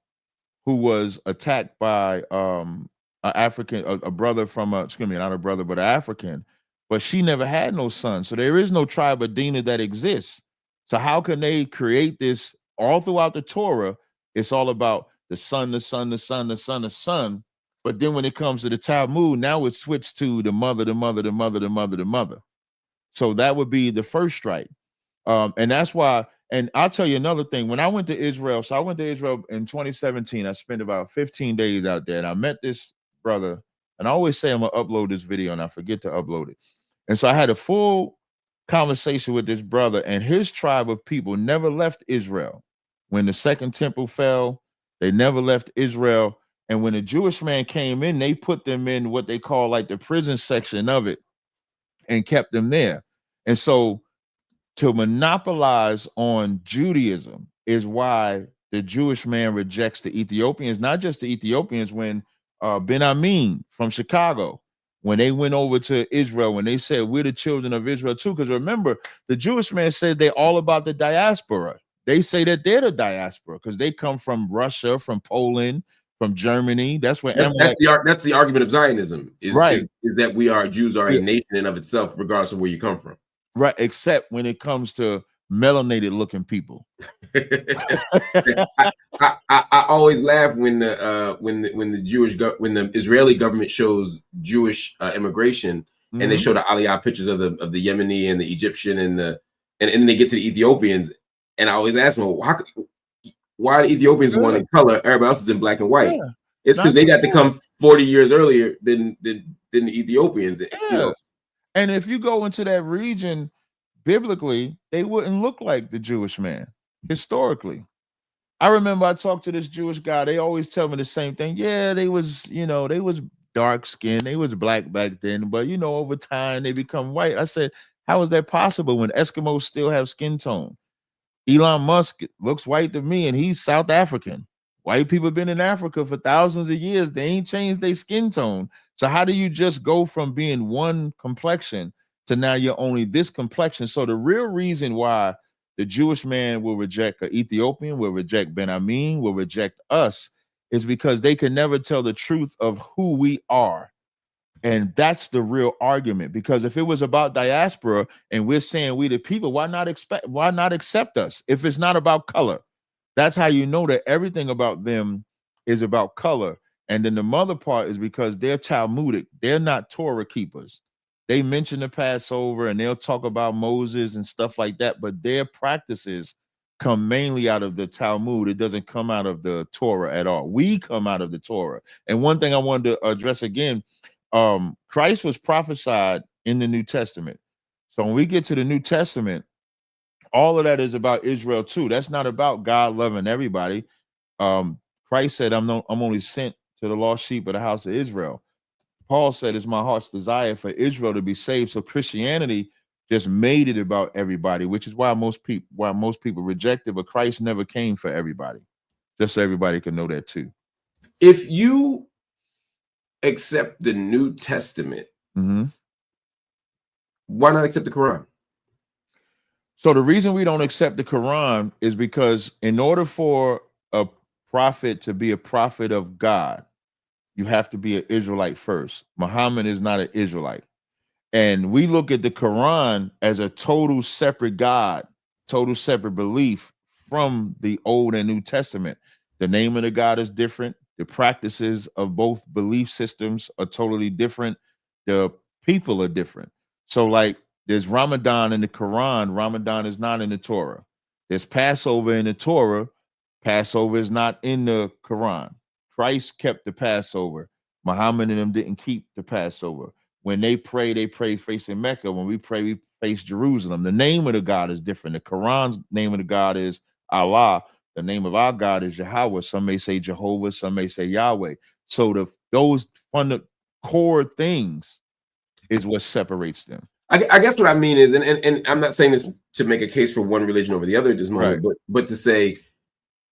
who was attacked by an African, a brother from not a brother, but an African, but she never had no son. So there is no tribe of Dinah that exists. So how can they create this all throughout the Torah? It's all about the son, the son, the son, the son, the son. But then when it comes to the Talmud, now it's switched to the mother, the mother, the mother, the mother, the mother. So that would be the first strike. And that's why, and I'll tell you another thing. When I went to Israel, so I went to Israel in 2017. I spent about 15 days out there, and I met this brother. And I always say I'm gonna upload this video, and I forget to upload it. And so I had a full conversation with this brother, and his tribe of people never left Israel. When the second temple fell, they never left Israel. And when a Jewish man came in, they put them in what they call like the prison section of it and kept them there. And so to monopolize on Judaism is why the Jewish man rejects the Ethiopians, not just the Ethiopians. When Ben Amin from Chicago, when they went over to Israel, when they said we're the children of Israel too, because remember, the Jewish man said they're all about the diaspora. They say that they're the diaspora because they come from Russia, from Poland, from Germany. That's where that's the argument of Zionism, is that we are Jews are a nation in of itself, regardless of where you come from. Right, except when it comes to melanated looking people. I always laugh when the Israeli government shows Jewish immigration, and they show the Aliyah pictures of the Yemeni and the Egyptian and then they get to the Ethiopians, and I always ask them, well, why are the Ethiopians one in color? Everybody else is in black and white. Yeah. It's because they got to come 40 years earlier than the Ethiopians. Yeah. You know? And if you go into that region, biblically, they wouldn't look like the Jewish man historically. I remember I talked to this Jewish guy. They always tell me the same thing. Yeah, they was dark skinned. They was black back then, but over time they become white. I said, how is that possible when Eskimos still have skin tone? Elon Musk looks white to me, and he's South African. White people have been in Africa for thousands of years. They ain't changed their skin tone. So how do you just go from being one complexion to now you're only this complexion? So the real reason why the Jewish man will reject an Ethiopian, will reject Ben Amin, will reject us, is because they can never tell the truth of who we are. And that's the real argument. Because if it was about diaspora and we're saying we the people, why not accept us if it's not about color? That's how you know that everything about them is about color. And then the mother part is because they're Talmudic. They're not Torah keepers. They mention the Passover and they'll talk about Moses and stuff like that, but their practices come mainly out of the Talmud. It doesn't come out of the Torah at all. We come out of the Torah. And one thing I wanted to address again, Christ was prophesied in the New Testament. So when we get to the New Testament, all of that is about Israel too. That's not about God loving everybody. Christ said, I'm only sent to the lost sheep of the house of Israel. Paul said, it's my heart's desire for Israel to be saved. So Christianity just made it about everybody, which is why most people reject it. But Christ never came for everybody. Just so everybody can know that too. If you accept the New Testament, why not accept the Quran? So the reason we don't accept the Quran is because in order for a prophet to be a prophet of God, you have to be an Israelite first. Muhammad is not an Israelite. And we look at the Quran as a total separate God, total separate belief from the Old and New Testament. The name of the God is different. The practices of both belief systems are totally different. The people are different. So like there's Ramadan in the Quran. Ramadan is not in the Torah. There's Passover in the Torah. Passover is not in the Quran. Christ kept the Passover. Muhammad and them didn't keep the Passover. When they pray facing Mecca. When we pray, we face Jerusalem. The name of the God is different. The Quran's name of the God is Allah. The name of our God is Yahweh. Some may say Jehovah. Some may say Yahweh. So those core things is what separates them. I guess what I mean is, and I'm not saying this to make a case for one religion over the other at this moment, right, but to say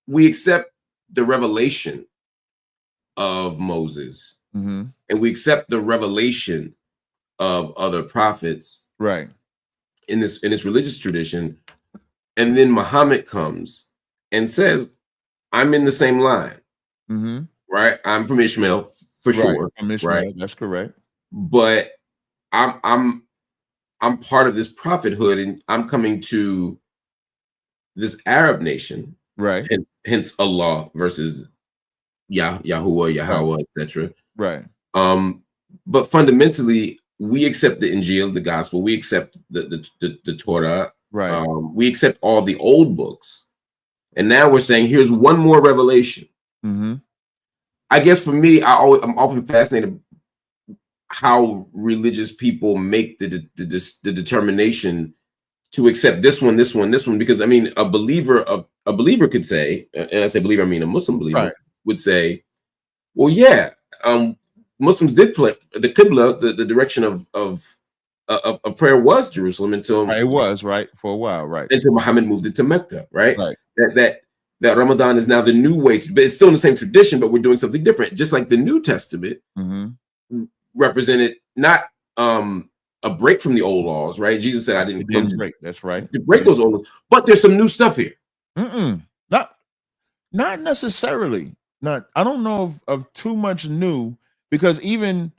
we accept the revelation of Moses, and we accept the revelation of other prophets, right, in this religious tradition, and then Muhammad comes and says, "I'm in the same line, right? I'm from Ishmael for sure, from Ishmael, right? That's correct. But I'm part of this prophethood, and I'm coming to this Arab nation, right? Hence Allah versus Yahuwah, Yahweh, etc. Right. But fundamentally, we accept the Injil, the gospel. We accept the Torah. Right. We accept all the old books, and now we're saying here's one more revelation. Mm-hmm. I guess for me, I'm often fascinated how religious people make the determination to accept this one, because I mean, a believer could say, and I say believer, I mean a Muslim believer would say, well, yeah, Muslims did play the Qibla, the direction of prayer was Jerusalem until it was right for a while, right, until Muhammad moved it to Mecca, right? Right. That Ramadan is now the new way but it's still in the same tradition, but we're doing something different. Just like the New Testament represented not a break from the old laws, right? Jesus said, "I didn't come to break." That's right. To break those old laws, but there's some new stuff here. Not necessarily. Not. I don't know of too much new, because even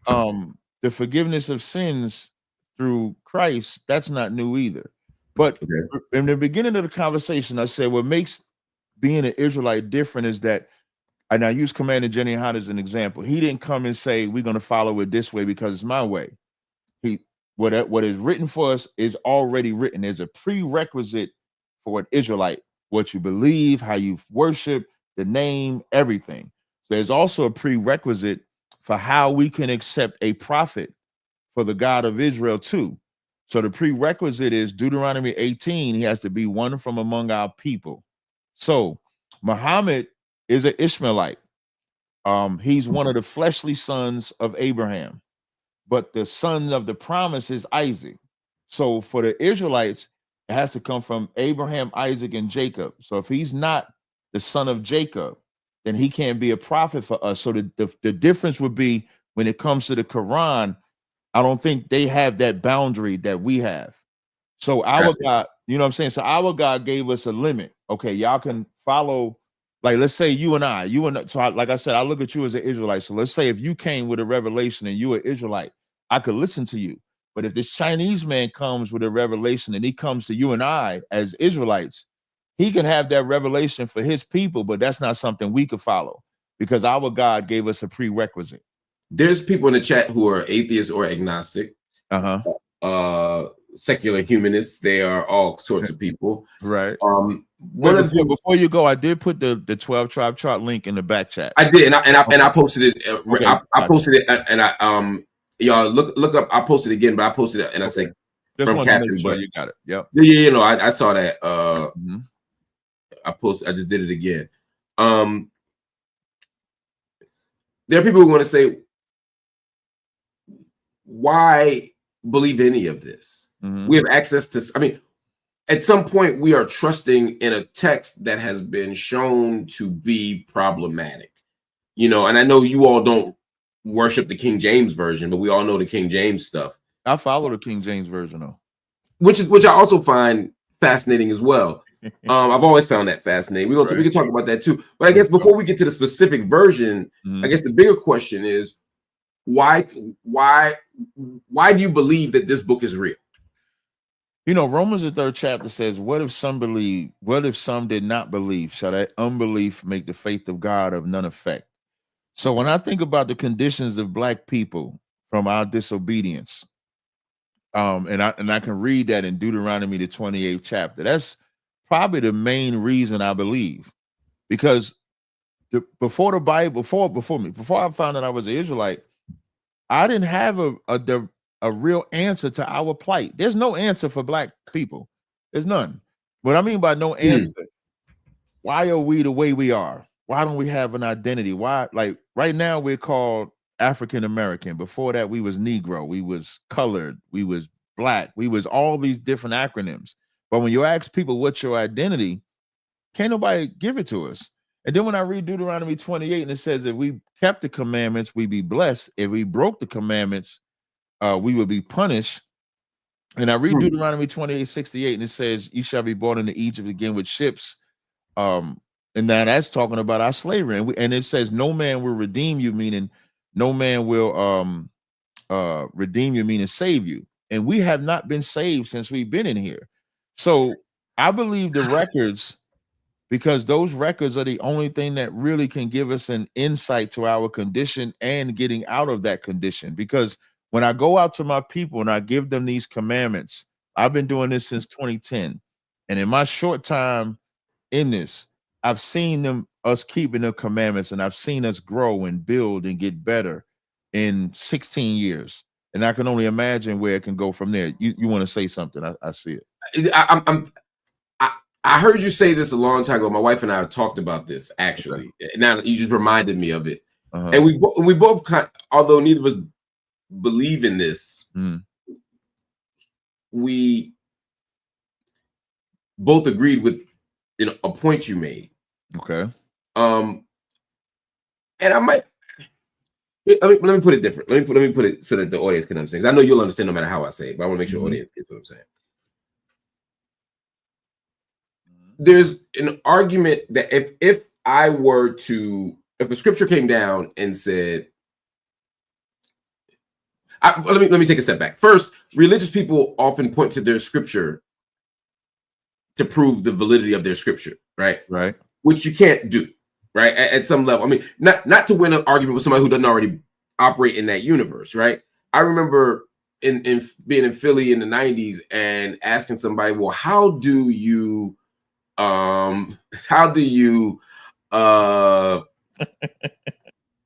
the forgiveness of sins through Christ, that's not new either. But in the beginning of the conversation, I said what makes being an Israelite different is that, and I use Commander Jenny Hahn as an example. He didn't come and say we're going to follow it this way because it's my way. What is written for us is already written. There's a prerequisite for an Israelite: what you believe, how you worship, the name, everything. So there's also a prerequisite for how we can accept a prophet for the God of Israel too. So the prerequisite is Deuteronomy 18. He has to be one from among our people. So Muhammad is an Ishmaelite. He's one of the fleshly sons of Abraham, but the son of the promise is Isaac. So for the Israelites, it has to come from Abraham, Isaac, and Jacob. So if he's not the son of Jacob, then he can't be a prophet for us. So the difference would be when it comes to the Quran, I don't think they have that boundary that we have. So our God, you know what I'm saying? So our God gave us a limit. Okay, y'all can follow, like, let's say like I said, I look at you as an Israelite. So let's say if you came with a revelation and you're an Israelite, I could listen to you. But if this Chinese man comes with a revelation and he comes to you and I as Israelites, he can have that revelation for his people, but that's not something we could follow because our God gave us a prerequisite. There's people in the chat who are atheists or agnostic, secular humanists. They are all sorts of people, right? Before you go, I did put the 12 tribe chart link in the back chat. I did, and I posted it. I posted it, and I y'all look up. I posted it again, but I posted it, and I say from Captain. Sure you got it. Yep. Yeah, I saw that. I just did it again. There are people who want to say, why believe any of this? We have access to, I mean, at some point we are trusting in a text that has been shown to be problematic, and I know you all don't worship the King James version, but we all know the King James stuff. I follow the King James version though, which I also find fascinating as well. I've always found that fascinating. We can talk about that too. But I guess before we get to the specific version, I guess the bigger question is, why do you believe that this book is real? Romans the 3rd chapter says, what if some believe? What if some did not believe? Shall that unbelief make the faith of God of none effect? So when I think about the conditions of Black people from our disobedience, and I can read that in Deuteronomy the 28th chapter. That's probably the main reason I believe, because before the Bible, before I found out I was an Israelite, I didn't have a real answer to our plight. There's no answer for Black people. There's none. What I mean by no answer, why are we the way we are? Why don't we have an identity? Why, like right now we're called African American. Before that, we was Negro, we was colored, we was Black, we was all these different acronyms. But when you ask people what's your identity, can't nobody give it to us. And then when I read Deuteronomy 28 and it says if we kept the commandments, we'd be blessed. If we broke the commandments, we would be punished. And I read Deuteronomy 28:68 and it says, you shall be brought into Egypt again with ships. And now that's talking about our slavery. And it says no man will redeem you, meaning no man will redeem you, meaning save you. And we have not been saved since we've been in here. So I believe the records because those records are the only thing that really can give us an insight to our condition and getting out of that condition. Because when I go out to my people and I give them these commandments, I've been doing this since 2010. And in my short time in this, I've seen us keeping the commandments, and I've seen us grow and build and get better in 16 years. And I can only imagine where it can go from there. You want to say something? I see it. I heard you say this a long time ago. My wife and I talked about this, actually. Okay. Now you just reminded me of it. And we both, although neither of us believe in this, we both agreed with a point you made. Okay. And I might let me put it different. Let me put it so that the audience can understand. I know you'll understand no matter how I say it, but I want to make sure the audience gets what I'm saying. There's an argument that if a scripture came down and said, let me take a step back. First, religious people often point to their scripture to prove the validity of their scripture, right? Right. Which you can't do, right? At some level. I mean, not to win an argument with somebody who doesn't already operate in that universe, right? I remember in being in Philly in the 90s and asking somebody, well, how do you I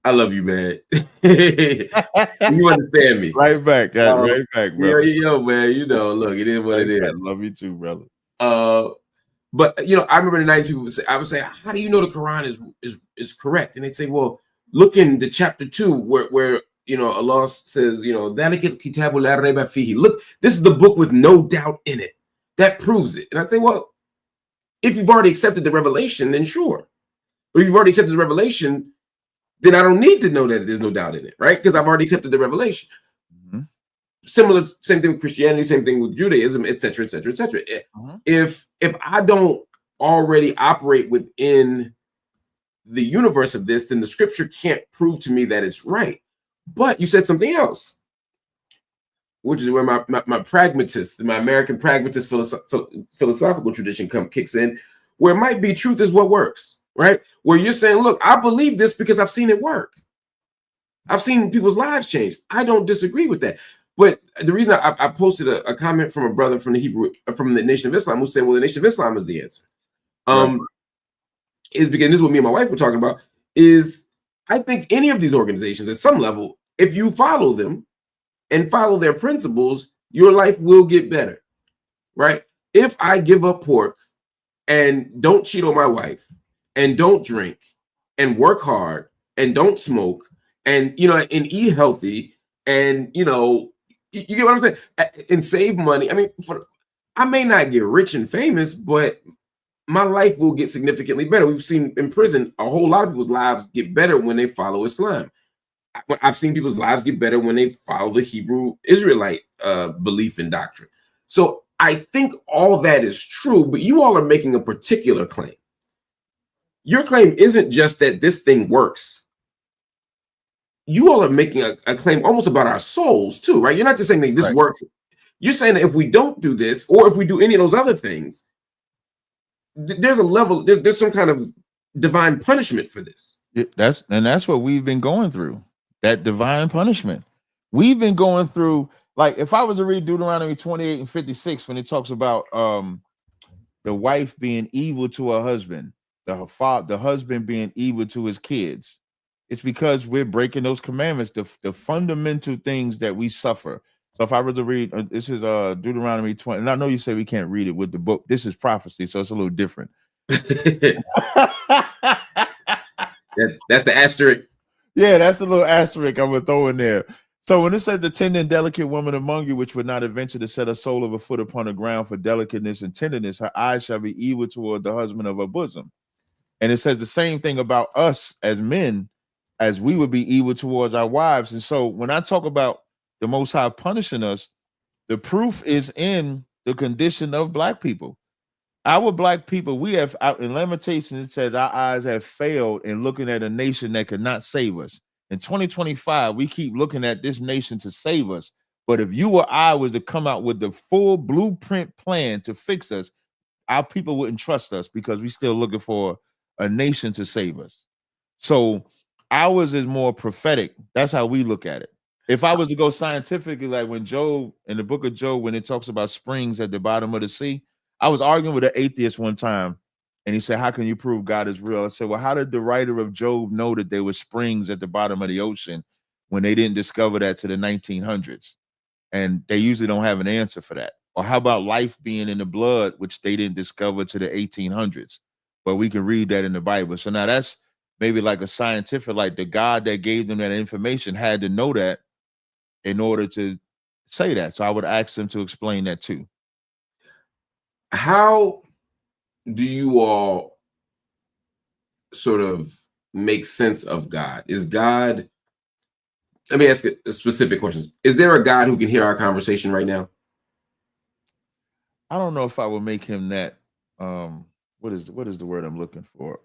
love you, man. You understand me. Right back, right back, brother. Yo, man, look, it is what it is. I love you too, brother. But I remember in the 90s, people I would say, how do you know the Quran is correct? And they'd say, well, look in the chapter 2 where Allah says, look, this is the book with no doubt in it. That proves it. And I'd say, well, if you've already accepted the revelation, then sure. But if you've already accepted the revelation, then I don't need to know that there's no doubt in it, right? Because I've already accepted the revelation. Same thing with Christianity, same thing with Judaism, et cetera, et cetera, et cetera. If I don't already operate within the universe of this, then the scripture can't prove to me that it's right. But you said something else, which is where my pragmatist, my American pragmatist philosophical tradition kicks in, where it might be truth is what works, right? Where you're saying, look, I believe this because I've seen it work. I've seen people's lives change. I don't disagree with that. But the reason I posted a comment from a brother from the Nation of Islam who said, well, the Nation of Islam is the answer. Is because this is what me and my wife were talking about, is I think any of these organizations at some level, if you follow them and follow their principles, your life will get better, right? If I give up pork and don't cheat on my wife and don't drink and work hard and don't smoke and, and eat healthy and, you get what I'm saying? And save money. I mean, I may not get rich and famous, but my life will get significantly better. We've seen in prison, a whole lot of people's lives get better when they follow Islam. I've seen people's lives get better when they follow the Hebrew Israelite belief and doctrine. So I think all that is true, but you all are making a particular claim. Your claim isn't just that this thing works. You all are making a claim almost about our souls too, right? You're not just saying that this works. You're saying that if we don't do this, or if we do any of those other things, there's a level, there's some kind of divine punishment for this. That's what we've been going through. That divine punishment. We've been going through, like, if I was to read Deuteronomy 28 and 56, when it talks about the wife being evil to her husband, the husband being evil to his kids, it's because we're breaking those commandments, the fundamental things that we suffer. So if I were to read, this is Deuteronomy 20, and I know you say we can't read it with the book. This is prophecy, so it's a little different. That's the asterisk. Yeah, that's the little asterisk I'm gonna throw in there. So when it says the tender and delicate woman among you, which would not adventure to set her sole of a foot upon the ground for delicateness and tenderness, her eyes shall be evil toward the husband of her bosom. And it says the same thing about us as men, as we would be evil towards our wives. And so when I talk about the Most High punishing us, the proof is in the condition of Black people. Our Black people, we have, in Lamentations, it says our eyes have failed in looking at a nation that could not save us. In 2025, we keep looking at this nation to save us. But if you or I was to come out with the full blueprint plan to fix us, our people wouldn't trust us because we're still looking for a nation to save us. So ours is more prophetic. That's how we look at it. If I was to go scientifically, like when Job, in the book of Job, when it talks about springs at the bottom of the sea, I was arguing with an atheist one time, and he said, how can you prove God is real? I said, well, how did the writer of Job know that there were springs at the bottom of the ocean when they didn't discover that to the 1900s? And they usually don't have an answer for that. Or how about life being in the blood, which they didn't discover to the 1800s? But we can read that in the Bible. So now that's maybe like a scientific, like the God that gave them that information had to know that in order to say that. So I would ask them to explain that too. How do you all sort of make sense of God? Is God, let me ask a specific question. Is there a God who can hear our conversation right now? I don't know if I would make him that. What is the word I'm looking for?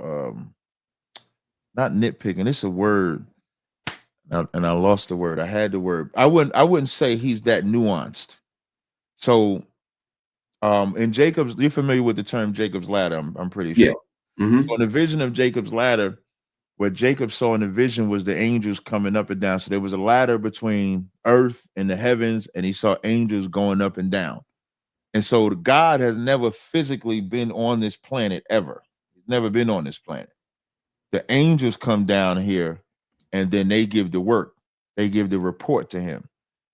Not nitpicking. It's a word, and I lost the word. I had the word. I wouldn't say he's that nuanced. So, in Jacob's, you're familiar with the term Jacob's ladder? I'm pretty sure. Yeah. Mm-hmm. So in the vision of Jacob's ladder, what Jacob saw in the vision was the angels coming up and down. So there was a ladder between earth and the heavens, and he saw angels going up and down. And so God has never physically been on this planet ever. He's never been on this planet. The angels come down here, and then they give the work. They give the report to him.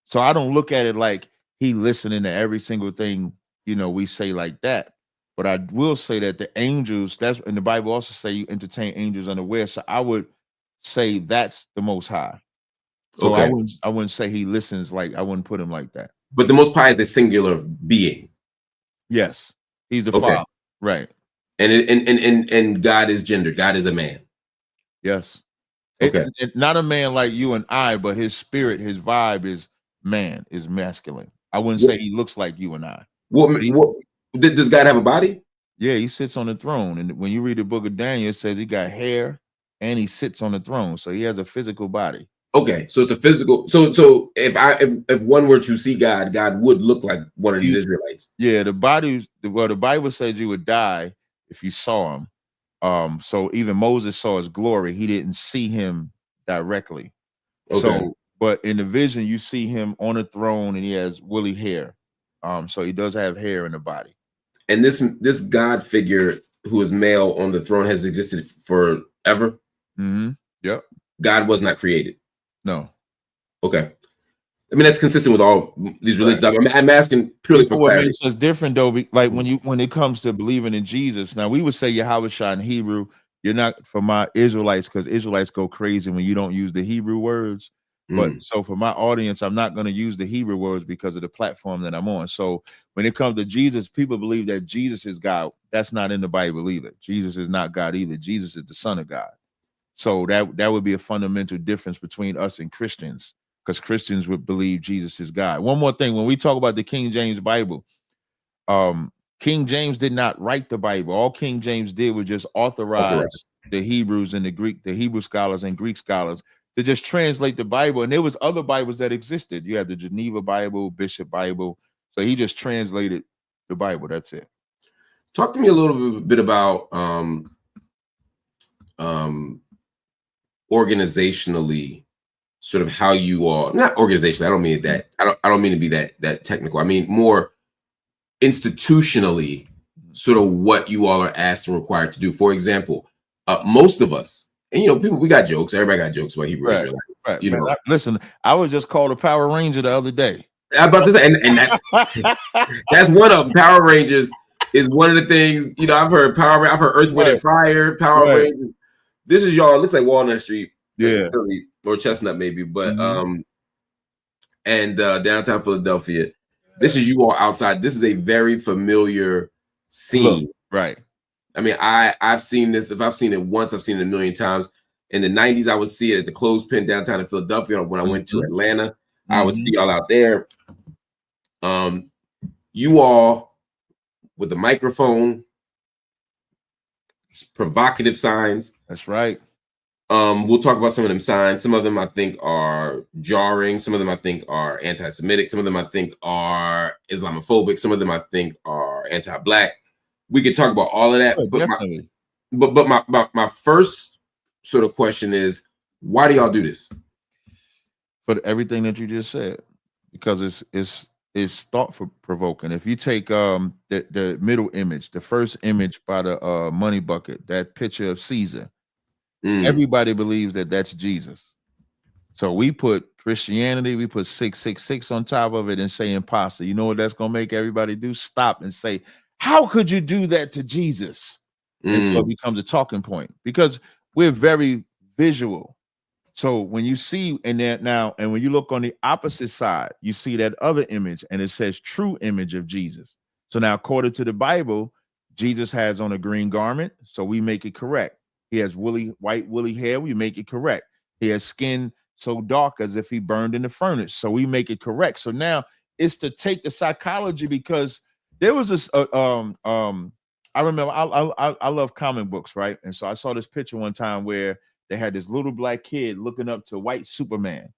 So I don't look at it like he listening to every single thing, we say like that. But I will say that the angels, that's in the Bible also say you entertain angels unaware. So I would say that's the Most High. So okay. I wouldn't say he listens, like I wouldn't put him like that. But the Most High is the singular being. Yes, he's the Father, right? And God is gendered. God is a man. Yes. Okay. Not a man like you and I, but his spirit, his vibe is man, is masculine. I wouldn't say he looks like you and I. Does God have a body? Yeah, he sits on the throne. And when you read the book of Daniel, it says he got hair and he sits on the throne. So he has a physical body. Okay, so it's a physical. So if one were to see God, God would look like one of these Israelites. Yeah, the Bible says you would die if you saw him. So even Moses saw his glory. He didn't see him directly. Okay. So, but in the vision, you see him on a throne and he has woolly hair. So he does have hair in the body. And this God figure who is male on the throne has existed forever. Mm-hmm. Yep. God was not created. No. Okay. I mean, that's consistent with all these religions. Right. I'm asking purely for what clarity. makes us different, though, like when it comes to believing in Jesus. Now, we would say Yahweh in Hebrew. You're not for my Israelites, because Israelites go crazy when you don't use the Hebrew words. But so for my audience, I'm not going to use the Hebrew words because of the platform that I'm on. So when it comes to Jesus, people believe that Jesus is God. That's not in the Bible either. Jesus is not God either. Jesus is the Son of God. So that would be a fundamental difference between us and Christians, because Christians would believe Jesus is God. One more thing, when we talk about the King James Bible, King James did not write the Bible. All King James did was just authorize the Hebrews and the Hebrew scholars and Greek scholars to just translate the Bible. And there was other Bibles that existed. You had the Geneva Bible, Bishop Bible. So he just translated the Bible. That's it. Talk to me a little bit about organizationally, sort of how you all, not organizationally, I don't mean that, I don't mean to be that technical. I mean more institutionally, sort of what you all are asked and required to do. For example, most of us, and people, we got jokes. Everybody got jokes about Hebrew Israelites. Right. Listen, I was just called a Power Ranger the other day. I'm about to say, and that's that's one of them. Power Rangers is one of the things. I've heard I've heard Earth, Wind, and Fire. Power Rangers. This is y'all. It looks like Walnut Street, Philly, or Chestnut maybe, but and downtown Philadelphia. This is you all outside. This is a very familiar scene. Right. I mean, I've seen this. If I've seen it once, I've seen it a million times. In the 90s, I would see it at the Clothespin downtown in Philadelphia. When I went to Atlanta, I would see y'all out there. You all with a microphone, provocative signs. That's right. We'll talk about some of them signs. Some of them I think are jarring. Some of them I think are anti-Semitic. Some of them I think are Islamophobic. Some of them I think are anti-Black. we could talk about all of that. Oh, But definitely. my first sort of question is, why do y'all do this? For everything that you just said, because it's thought provoking. If you take the middle image, the first image by the money bucket, that picture of Caesar, everybody believes that that's Jesus. So we put Christianity, we put 666 on top of it and say imposter. You know what that's gonna make everybody do? Stop and say, how could you do that to Jesus? And so it becomes a talking point because we're very visual. So when you see and when you look on the opposite side, you see that other image and it says true image of Jesus. So now, according to the Bible, Jesus has on a green garment, so we make it correct. He has white woolly hair, we make it correct. He has skin so dark as if he burned in the furnace, so we make it correct. So now it's to take the psychology, because there was this I remember I love comic books, right? And so I saw this picture one time where they had this little black kid looking up to white Superman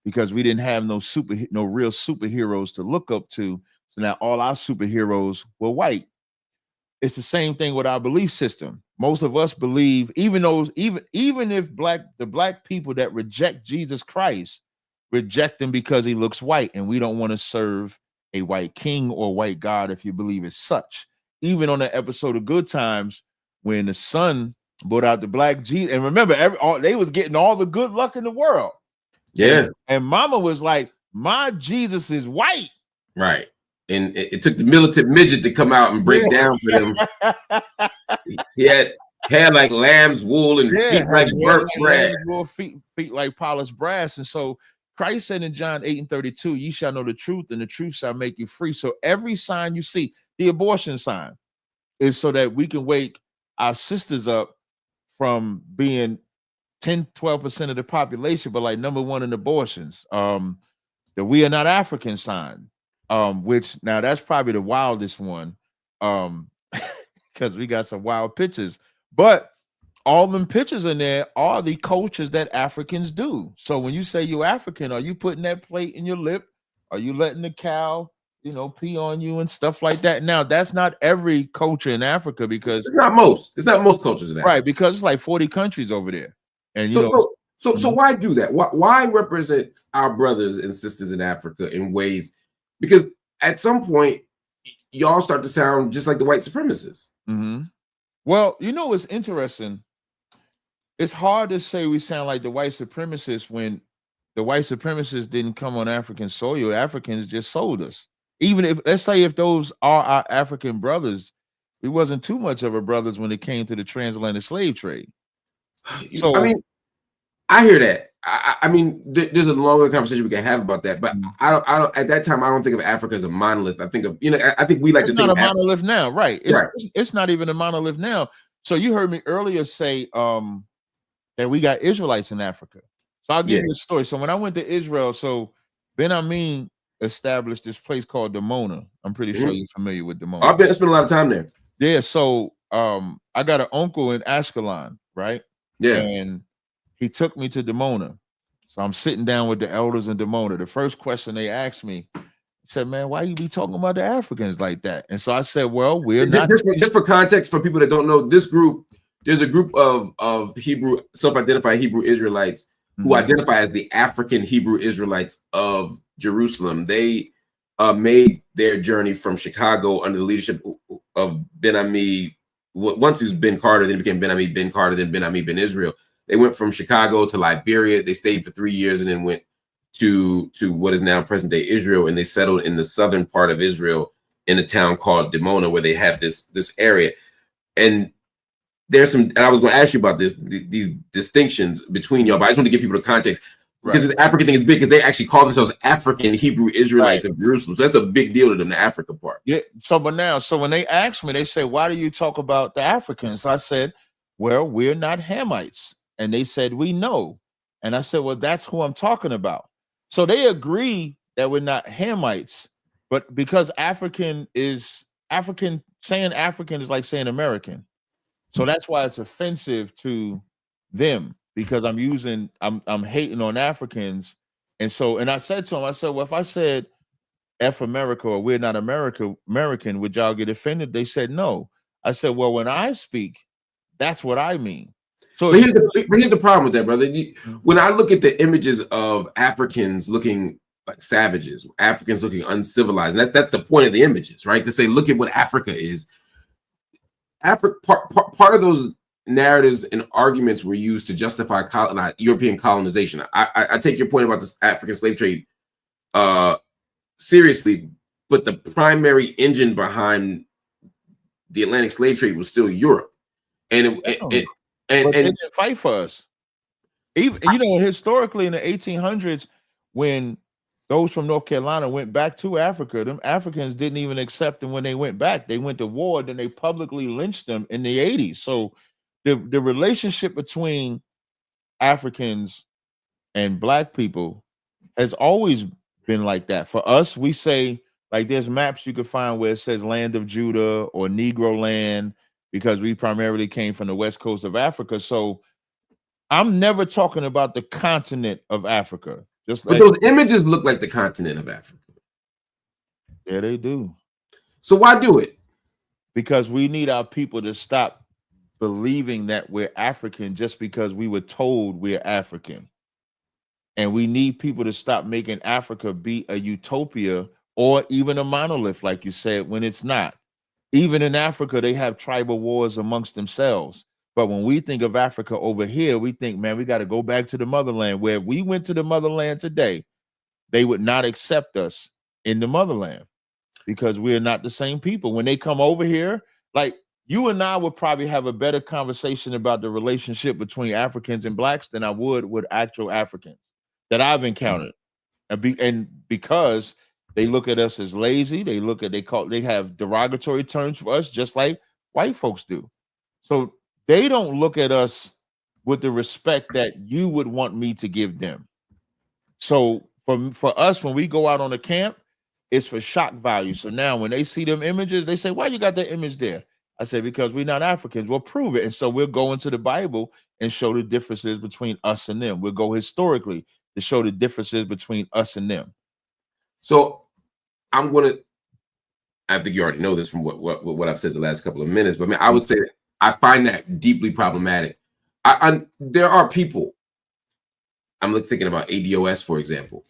because we didn't have no real superheroes to look up to. So now all our superheroes were white. It's the same thing with our belief system. Most of us believe, even if the black people that reject Jesus Christ reject him because he looks white, and we don't want to serve a white king or white God if you believe it's such. Even on the episode of Good Times, when the son brought out the black Jesus, and remember, they was getting all the good luck in the world. Yeah. And mama was like, my Jesus is white. Right. And it took the militant midget to come out and break down for them. He had hair like lamb's wool and feet like burnt brass. Feet like polished brass. And so Christ said in John 8:32, ye shall know the truth, and the truth shall make you free. So every sign you see, the abortion sign, is so that we can wake our sisters up from being 10-12% of the population, but like number one in abortions. The we are not African sign, which now that's probably the wildest one, because we got some wild pictures, but all them pictures in there are the cultures that Africans do. So when you say you're African, are you putting that plate in your lip? Are you letting the cow, pee on you and stuff like that? Now, that's not every culture in Africa, because it's not most cultures in Africa. Right, because it's like 40 countries over there. And so why do that? Why represent our brothers and sisters in Africa in ways? Because at some point, y'all start to sound just like the white supremacists. Mm-hmm. Well, what's interesting? It's hard to say we sound like the white supremacists when the white supremacists didn't come on African soil. Africans just sold us. Even if, let's say, if those are our African brothers, we wasn't too much of our brothers when it came to the transatlantic slave trade. So I mean, I hear that. I mean, there's a longer conversation we can have about that, but I don't. At that time, I don't think of Africa as a monolith. I think of, I think we like to think it's not a monolith now, right? It's not even a monolith now. So you heard me earlier say that we got Israelites in Africa. So I'll give you a story. So when I went to Israel, so Ben Amin established this place called Dimona. I'm pretty sure you're familiar with Dimona. I spent a lot of time there. Yeah. So I got an uncle in Ashkelon, right? Yeah. And he took me to Dimona. So I'm sitting down with the elders in Dimona. The first question they asked me, said, man, why you be talking about the Africans like that? And so I said, well, we're not. Just for context, for people that don't know, this group, there's a group of Hebrew, self-identified Hebrew Israelites who identify as the African Hebrew Israelites of Jerusalem. They made their journey from Chicago under the leadership of Ben Ami. Once he was Ben Carter, then it became Ben Ami Ben Carter, then Ben Ami Ben Israel. They went from Chicago to Liberia. They stayed for 3 years and then went to what is now present day Israel, and they settled in the southern part of Israel in a town called Dimona, where they have this area. And there's some, and I was going to ask you about these distinctions between y'all, but I just want to give people the context, because this African thing is big, because they actually call themselves African Hebrew Israelites of Jerusalem. So that's a big deal to them, the Africa part. Yeah. So when they asked me, they said, why do you talk about the Africans? I said, well, we're not Hamites. And they said, we know. And I said, well, that's who I'm talking about. So they agree that we're not Hamites, but because saying African is like saying American. So that's why it's offensive to them, because I'm hating on Africans. And I said to him, I said, well, if I said F America or we're not American, would y'all get offended? They said no. I said, well, when I speak, that's what I mean. So but here's the problem with that, brother. When I look at the images of Africans looking like savages, Africans looking uncivilized, and that's the point of the images, right? To say, look at what Africa is. Part of those narratives and arguments were used to justify European colonization. I take your point about this African slave trade seriously, but the primary engine behind the Atlantic slave trade was still Europe, and they didn't fight for us. Even historically in the 1800s, when those from North Carolina went back to Africa, them Africans didn't even accept them when they went back. They went to war, then they publicly lynched them in the 80s. So the relationship between Africans and Black people has always been like that. For us, we say, like, there's maps you can find where it says Land of Judah or Negro Land, because we primarily came from the west coast of Africa. So I'm never talking about the continent of Africa. But those images look like the continent of Africa. Yeah, they do. So why do it? Because we need our people to stop believing that we're African just because we were told we're African. And we need people to stop making Africa be a utopia or even a monolith, like you said, when it's not. Even in Africa, they have tribal wars amongst themselves. But when we think of Africa over here, we think, man, we got to go back to the motherland. Where if we went to the motherland today, they would not accept us in the motherland because we're not the same people. When they come over here, like you and I would probably have a better conversation about the relationship between Africans and Blacks than I would with actual Africans that I've encountered. And because they look at us as lazy, they have derogatory terms for us, just like white folks do. So they don't look at us with the respect that you would want me to give them. So for us, when we go out on a camp, it's for shock value. So now when they see them images, they say, why you got that image there? I say, because we're not Africans. We'll prove it. And so we'll go into the Bible and show the differences between us and them. We'll go historically to show the differences between us and them. So I think you already know this from what I've said the last couple of minutes, but I would say I find that deeply problematic. There are people. I'm thinking about ADOS, for example.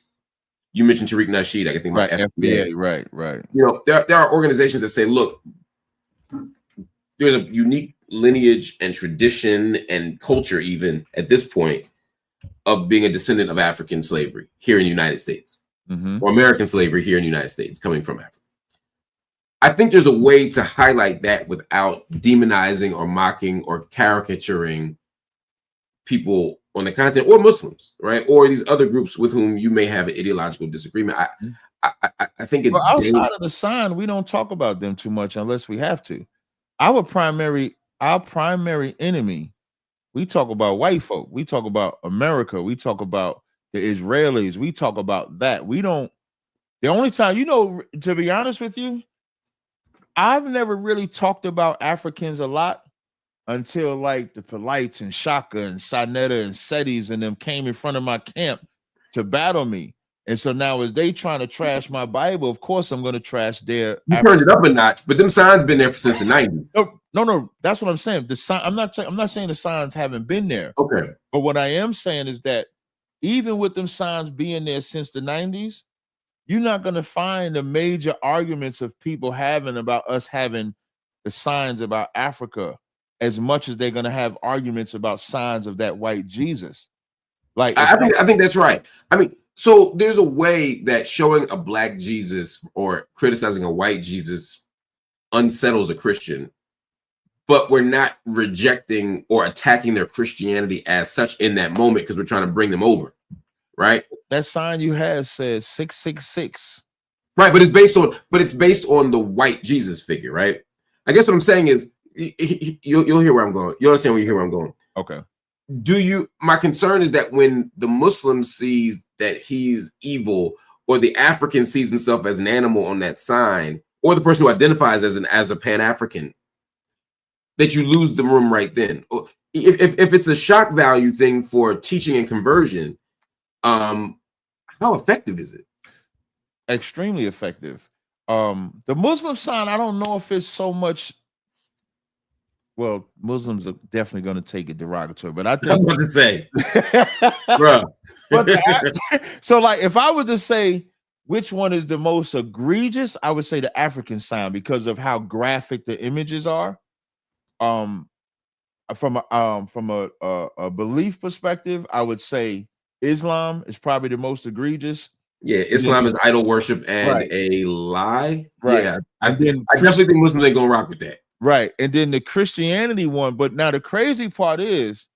You mentioned Tariq Nasheed. I can think about FBA. Right. There are organizations that say, look, there's a unique lineage and tradition and culture, even at this point, of being a descendant of African slavery here in the United States, or American slavery here in the United States, coming from Africa. I think there's a way to highlight that without demonizing or mocking or caricaturing people on the continent or Muslims, right? Or these other groups with whom you may have an ideological disagreement. I think it's outside of the sign, we don't talk about them too much unless we have to. Our primary enemy, we talk about white folk, we talk about America, we talk about the Israelis, we talk about that. We don't, the only time, to be honest with you, I've never really talked about Africans a lot until like the Polites and Shaka and Sanetta and Setis and them came in front of my camp to battle me. And so now as they trying to trash my Bible, of course I'm going to trash their. You turned it up a notch, but them signs been there since the 90s. No, that's what I'm saying. The sign, I'm not saying the signs haven't been there. Okay. But what I am saying is that even with them signs being there since the 90s, you're not going to find the major arguments of people having about us having the signs about Africa as much as they're going to have arguments about signs of that white Jesus. Like I think that's right. I mean, so there's a way that showing a black Jesus or criticizing a white Jesus unsettles a Christian, but we're not rejecting or attacking their Christianity as such in that moment because we're trying to bring them over. Right. That sign you have says 666. Right, but it's based on the white Jesus figure, right? I guess what I'm saying is you'll hear where I'm going. You understand when you hear where I'm going. Okay. My concern is that when the Muslim sees that he's evil, or the African sees himself as an animal on that sign, or the person who identifies as a Pan-African, that you lose the room right then. If it's a shock value thing for teaching and conversion, how effective is it? Extremely effective. The Muslim sign, I don't know if it's so much Well, Muslims are definitely going to take it derogatory, but I I'm think about to say, bruh. but so like if I was to say which one is the most egregious, I would say the African sign because of how graphic the images are. From a belief perspective, I would say Islam is probably the most egregious. Yeah, And then, Islam is idol worship and right, a lie. right. Yeah, And I then definitely think Muslims ain't gonna rock with that. right. And then the Christianity one, but now the crazy part is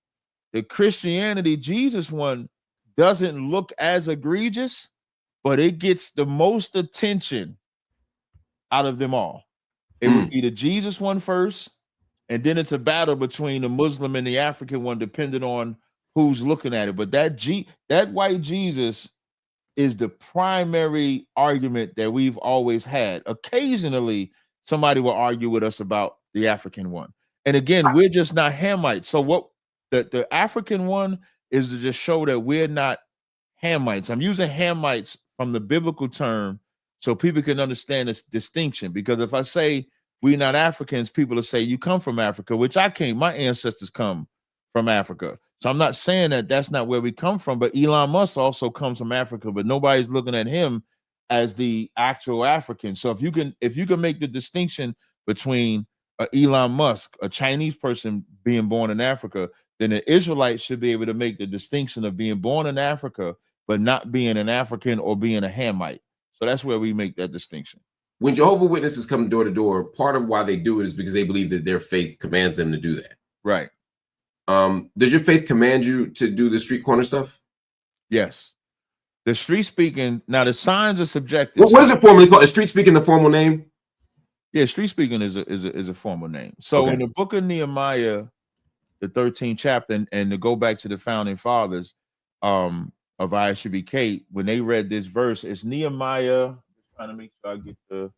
the Christianity Jesus one doesn't look as egregious, but it gets the most attention out of them all. It would be the Jesus one first, and then it's a battle between the Muslim and the African one, depending on who's looking at it. But that white Jesus is the primary argument that we've always had. Occasionally, somebody will argue with us about the African one. And again, we're just not Hamites. So what the African one is to just show that we're not Hamites. I'm using Hamites from the biblical term so people can understand this distinction. Because if I say we're not Africans, people will say you come from Africa, which I came, my ancestors come from Africa. So I'm not saying that that's not where we come from, but Elon Musk also comes from Africa, but nobody's looking at him as the actual African. So if you can make the distinction between Elon Musk, a Chinese person being born in Africa, then the Israelites should be able to make the distinction of being born in Africa, but not being an African or being a Hamite. So that's where we make that distinction. When Jehovah's Witnesses come door to door, part of why they do it is because they believe that their faith commands them to do that. Right. Does your faith command you to do the street corner stuff? Yes. The street speaking, now the signs are subjective. What is it formally called? Is street speaking the formal name? Yeah, street speaking is a formal name. So in the book of Nehemiah, the 13th chapter, and to go back to the founding fathers of ISUBK, when they read this verse, it's Nehemiah. I'm trying to make sure I get the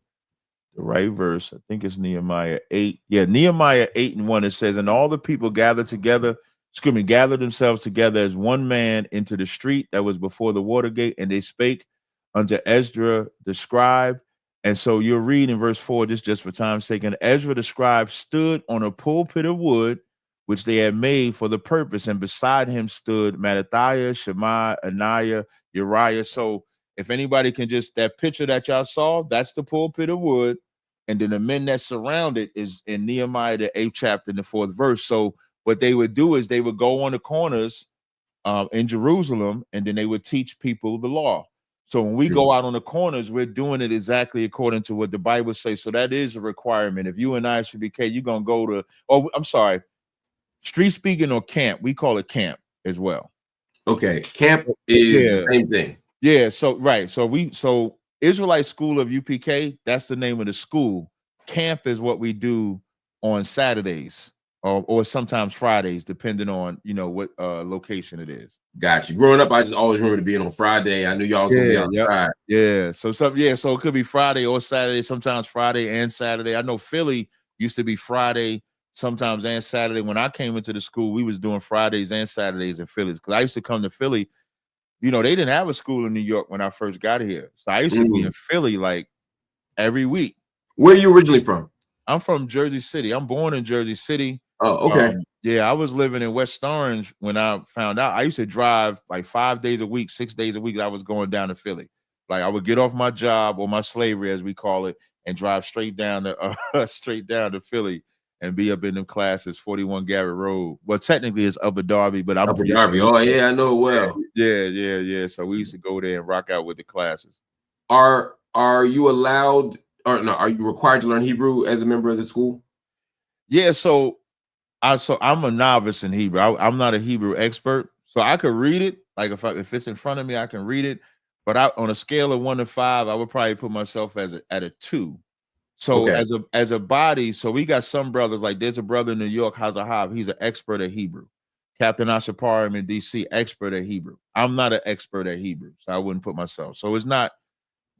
right verse. I think it's Nehemiah 8. Yeah, Nehemiah 8:1. It says, and all the people gathered themselves together as one man into the street that was before the water gate, and they spake unto Ezra the scribe. And so you'll read in verse 4, just for time's sake, and Ezra the scribe stood on a pulpit of wood, which they had made for the purpose, and beside him stood Mattathiah, Shema, Ananiah, Uriah. So if anybody can just, that picture that y'all saw, that's the pulpit of wood. And then the men that surround it is in Nehemiah, the 8th chapter, in the 4th verse. So what they would do is they would go on the corners in Jerusalem, and then they would teach people the law. So when we go out on the corners, we're doing it exactly according to what the Bible says. So that is a requirement. If you and I should be, you're going to go to, I'm sorry, street speaking or camp. We call it camp as well. Okay. Camp is the same thing. Yeah. So, right. So Israelite School of UPK, that's the name of the school. Camp is what we do on Saturdays or sometimes Fridays, depending on, what location it is. Got you. Growing up, I just always remember being on Friday. I knew y'all was gonna be outside. Yeah. So it could be Friday or Saturday, sometimes Friday and Saturday. I know Philly used to be Friday sometimes and Saturday. When I came into the school, we was doing Fridays and Saturdays in Philly. Because I used to come to Philly. They didn't have a school in New York when I first got here. So I used to be in Philly like every week. Where are you originally from? I'm from Jersey City. I'm born in Jersey City. Oh, okay. I was living in West Orange when I found out. I used to drive like 5 days a week, 6 days a week. I was going down to Philly. Like I would get off my job or my slavery, as we call it, and drive straight down to Philly and be up in them classes, 41 Garrett Road. Well, technically it's Upper Darby, but I'm Upper Darby. Oh yeah, I know it well. Yeah. So we used to go there and rock out with the classes. Are you allowed, or no? Are you required to learn Hebrew as a member of the school? Yeah. So I'm a novice in Hebrew. I'm not a Hebrew expert, so I could read it. Like if it's in front of me, I can read it. But on a scale of 1 to 5, I would probably put myself at a 2. So as a body, so we got some brothers, like there's a brother in New York, Hazahav. He's an expert at Hebrew. Captain Ashaparim in DC, expert at Hebrew. I'm not an expert at Hebrew, so I wouldn't put myself. So it's not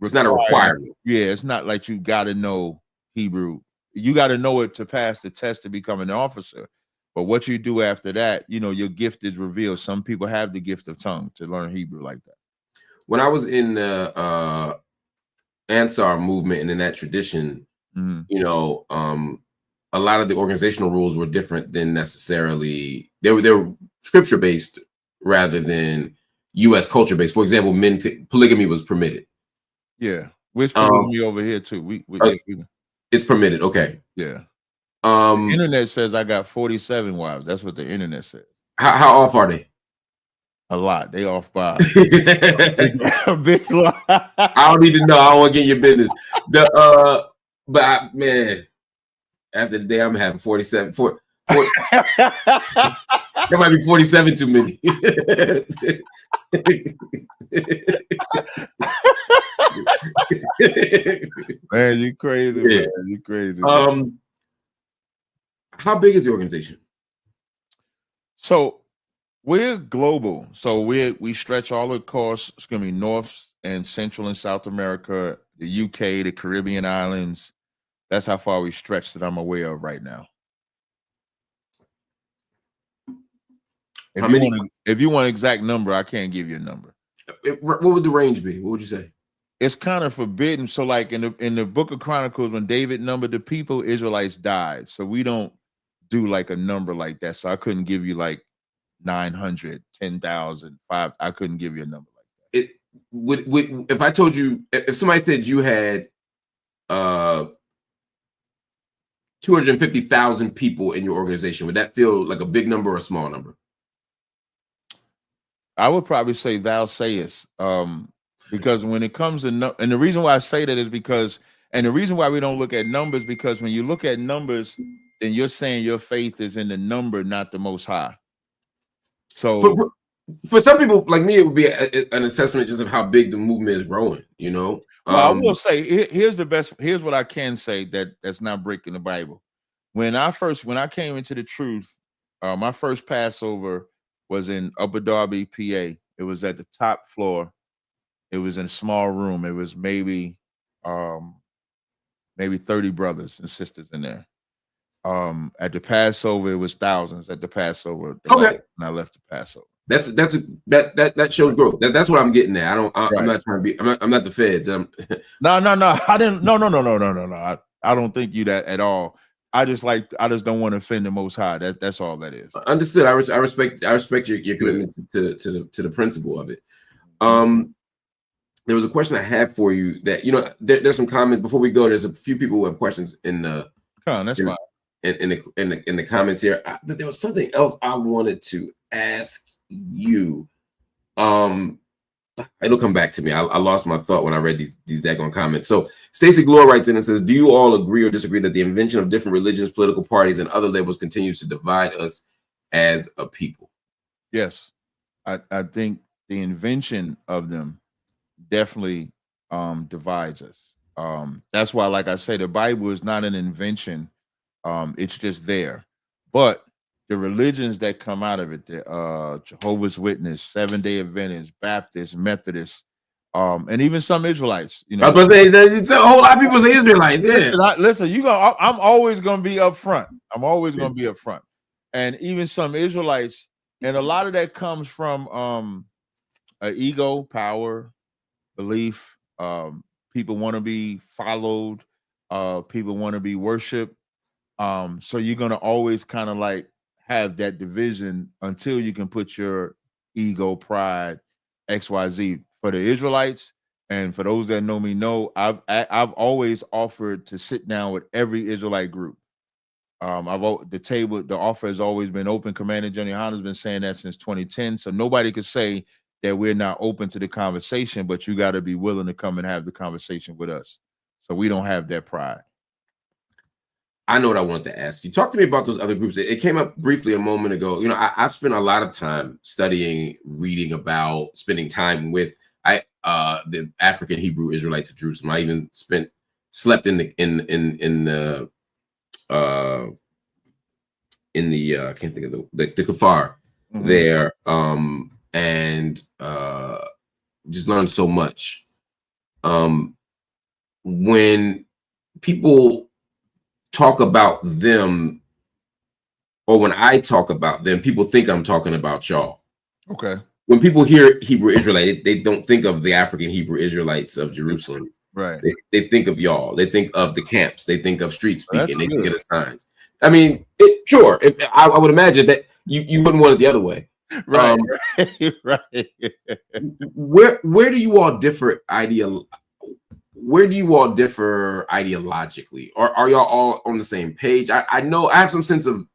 a requirement. Yeah, it's not like you got to know Hebrew. You got to know it to pass the test to become an officer. But what you do after that, your gift is revealed. Some people have the gift of tongue to learn Hebrew like that. When I was in the Ansar movement and in that tradition, a lot of the organizational rules were different than necessarily they were scripture based rather than U.S. culture based. For example, polygamy was permitted. Yeah, we're polygamy over here too. It's permitted. Okay. Yeah. The internet says I got 47 wives. That's what the internet says. How off are they? A lot. They off by a big lot. I don't need to know. I don't want to get in your business. Man, after the day I'm having 47. There might be 47 too many. Man, you crazy, man. You crazy. How big is the organization? So we're global. So we stretch all across. It's gonna be North and Central and South America, the UK, the Caribbean islands. That's how far we stretch that I'm aware of right now. If you want an exact number, I can't give you a number. What would the range be? What would you say? It's kind of forbidden. So like in the book of Chronicles, when David numbered the people, Israelites died. So we don't do like a number like that. So I couldn't give you like 900, 10,000, 5. I couldn't give you a number like that. It would if I told you, if somebody said you had 250,000 people in your organization, would that feel like a big number or a small number? I would probably say thou sayest, because when it comes to and the reason why I say that is because, and the reason why we don't look at numbers, because when you look at numbers, then you're saying your faith is in the number, not the Most High. So for some people like me, it would be an assessment just of how big the movement is growing. You know, well, I will say here's what I can say that's not breaking the Bible. When I came into the truth, my first Passover was in Upper Darby, PA. It was at the top floor. It was in a small room. It was maybe 30 brothers and sisters in there. At the Passover, it was thousands at the Passover. Okay. When I left the Passover. That shows growth. That's what I'm getting at. I'm not trying to be. I'm not the feds. No. I didn't. No. I don't think you that at all. I just don't want to offend the Most High. That's all that is. Understood. I respect your commitment to the principle of it. There was a question I had for you that, you know, there's some comments before we go. There's a few people who have questions in the. That's fine. In the comments here, but there was something else I wanted to ask you. It'll come back to me. I lost my thought when I read these daggone comments. So Stacy Glore writes in and says, do you all agree or disagree that the invention of different religions, political parties, and other labels continues to divide us as a people? Yes. I think the invention of them definitely divides us. That's why, like I say, the Bible is not an invention. It's just there. But the religions that come out of it, the Jehovah's Witness, Seventh-day Adventists, Baptists, Methodists, and even some Israelites. You know, I was going to say, a whole lot of people say Israelites. Yeah. Listen, I'm always going to be up front. I'm always going to be up front. And even some Israelites, and a lot of that comes from ego, power, belief. People want to be followed. People want to be worshipped. So you're going to always kind of like have that division until you can put your ego, pride, XYZ. For the Israelites, and for those that know me, I've always offered to sit down with every Israelite group. The offer has always been open. Commander General Yohana's been saying that since 2010. So nobody could say that we're not open to the conversation, but you got to be willing to come and have the conversation with us. So we don't have that pride. I know what I wanted to ask you. Talk to me about those other groups. It came up briefly a moment ago. You know, I spent a lot of time studying, reading about, spending time with the African Hebrew Israelites of Jerusalem. I even slept in the I can't think of the kafar there, and just learned so much. When people talk about them, or when I talk about them, people think I'm talking about y'all. Okay. When people hear Hebrew Israelite, they don't think of the African Hebrew Israelites of Jerusalem. Right. They think of y'all. They think of the camps. They think of street speaking. They think of the signs. I mean, sure. I would imagine that you wouldn't want it the other way. Right, right. Where do you all differ where do you all differ ideologically, or are y'all all on the same page? I know I have some sense of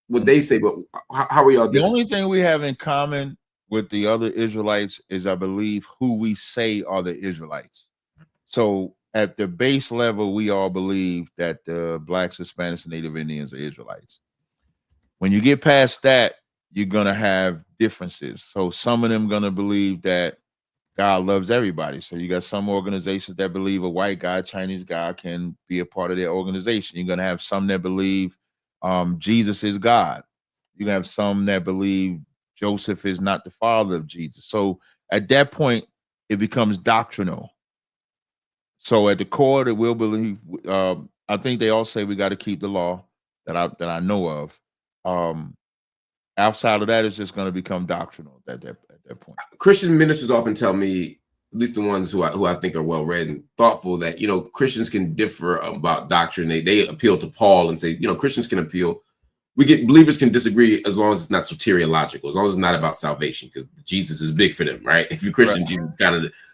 what they say, but how are y'all The different? only thing we have in common with the other Israelites is, I believe, who we say are the Israelites. So at the base level, we all believe that the Blacks, Hispanics, and Native Indians are Israelites. When you get past that, you're gonna have differences. So some of them gonna believe that God loves everybody. So you got some organizations that believe a white guy, Chinese guy can be a part of their organization. You're gonna have some that believe Jesus is God. You're gonna have some that believe Joseph is not the father of Jesus. So at that point, it becomes doctrinal. So at the core, that we'll believe. I think they all say we got to keep the law that I know of. Outside of that, it's just going to become doctrinal at that point. Christian ministers often tell me, at least the ones who I think are well read and thoughtful, that Christians can differ about doctrine. They appeal to Paul and say, Christians can appeal. Believers can disagree as long as it's not soteriological, as long as it's not about salvation, because Jesus is big for them, right? If you're Christian, right. Jesus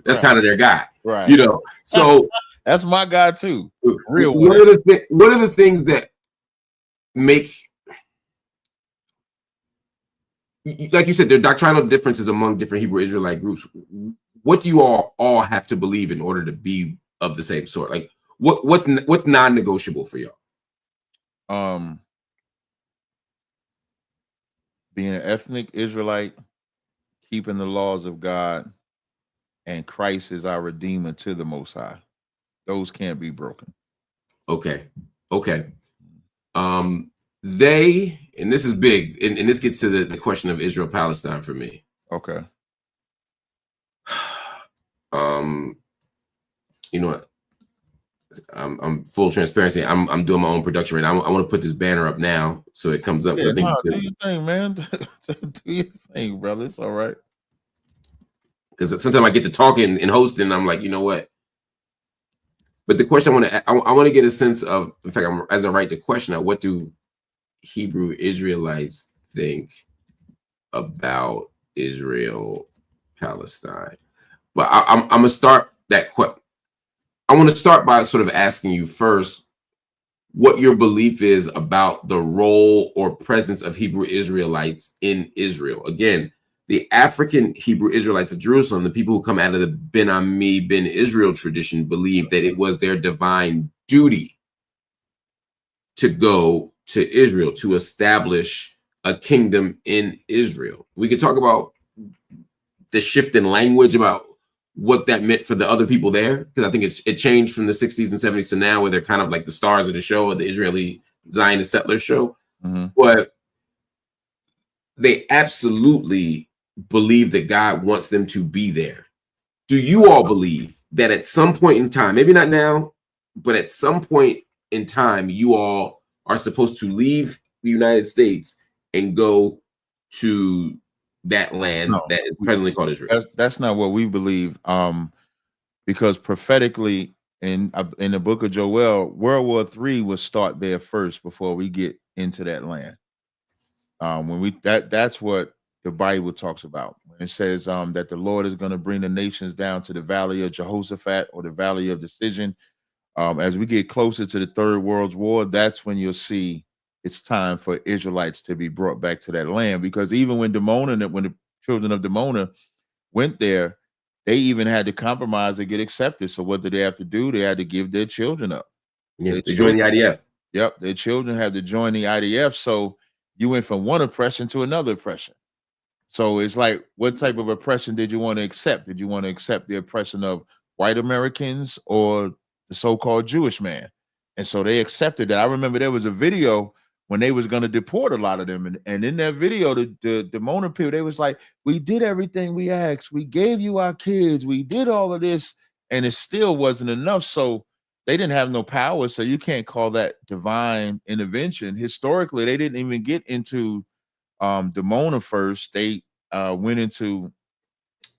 that's kind of their guy, right? So that's my guy too. Real one. What are the things that make, like you said, there are doctrinal differences among different Hebrew Israelite groups? What do you all have to believe in order to be of the same sort? Like what's non-negotiable for y'all? Being an ethnic Israelite, keeping the laws of God, and Christ is our Redeemer to the Most High. Those can't be broken. Okay. They, and this is big, and this gets to the question of Israel-Palestine for me. Okay. You know what? I'm full transparency. I'm doing my own production right now. I want to put this banner up now so it comes up. Yeah, do your thing, man. Do your thing, brother. It's all right. Because sometimes I get to talking and hosting, and I'm like, you know what? But the question I want to get a sense of, in fact, as I write the question out, what do Hebrew Israelites think about Israel, Palestine? But I'm gonna start that question. I want to start by sort of asking you first what your belief is about the role or presence of Hebrew Israelites in Israel. Again, the African Hebrew Israelites of Jerusalem, the people who come out of the Ben Ami, Ben Israel tradition, believe that it was their divine duty to go to Israel, to establish a kingdom in Israel. We could talk about the shift in language about what that meant for the other people there, because I think it changed from the 60s and 70s to now, where they're kind of like the stars of the show, or the Israeli Zionist settlers show. Mm-hmm. But they absolutely believe that God wants them to be there. Do you all believe that at some point in time, maybe not now, but at some point in time, you all are supposed to leave the United States and go to that land that is presently called Israel? That's not what we believe. Because prophetically in the book of Joel, World War III will start there first before we get into that land. That's what the Bible talks about when it says that the Lord is going to bring the nations down to the valley of Jehoshaphat, or the valley of decision. As we get closer to the Third World War, that's when you'll see it's time for Israelites to be brought back to that land. Because even when the children of Dimona went there, they even had to compromise to get accepted. So what did they have to do? They had to give their children up. Yeah, they joined the IDF. Yep, their children had to join the IDF. So you went from one oppression to another oppression. So it's like, what type of oppression did you want to accept? Did you want to accept the oppression of white Americans or the so-called Jewish man? And so they accepted that. I remember there was a video when they was going to deport a lot of them. And in that video, the Mona people, they was like, we did everything we asked. We gave you our kids. We did all of this. And it still wasn't enough. So they didn't have no power. So you can't call that divine intervention. Historically, they didn't even get into Dimona first. They went into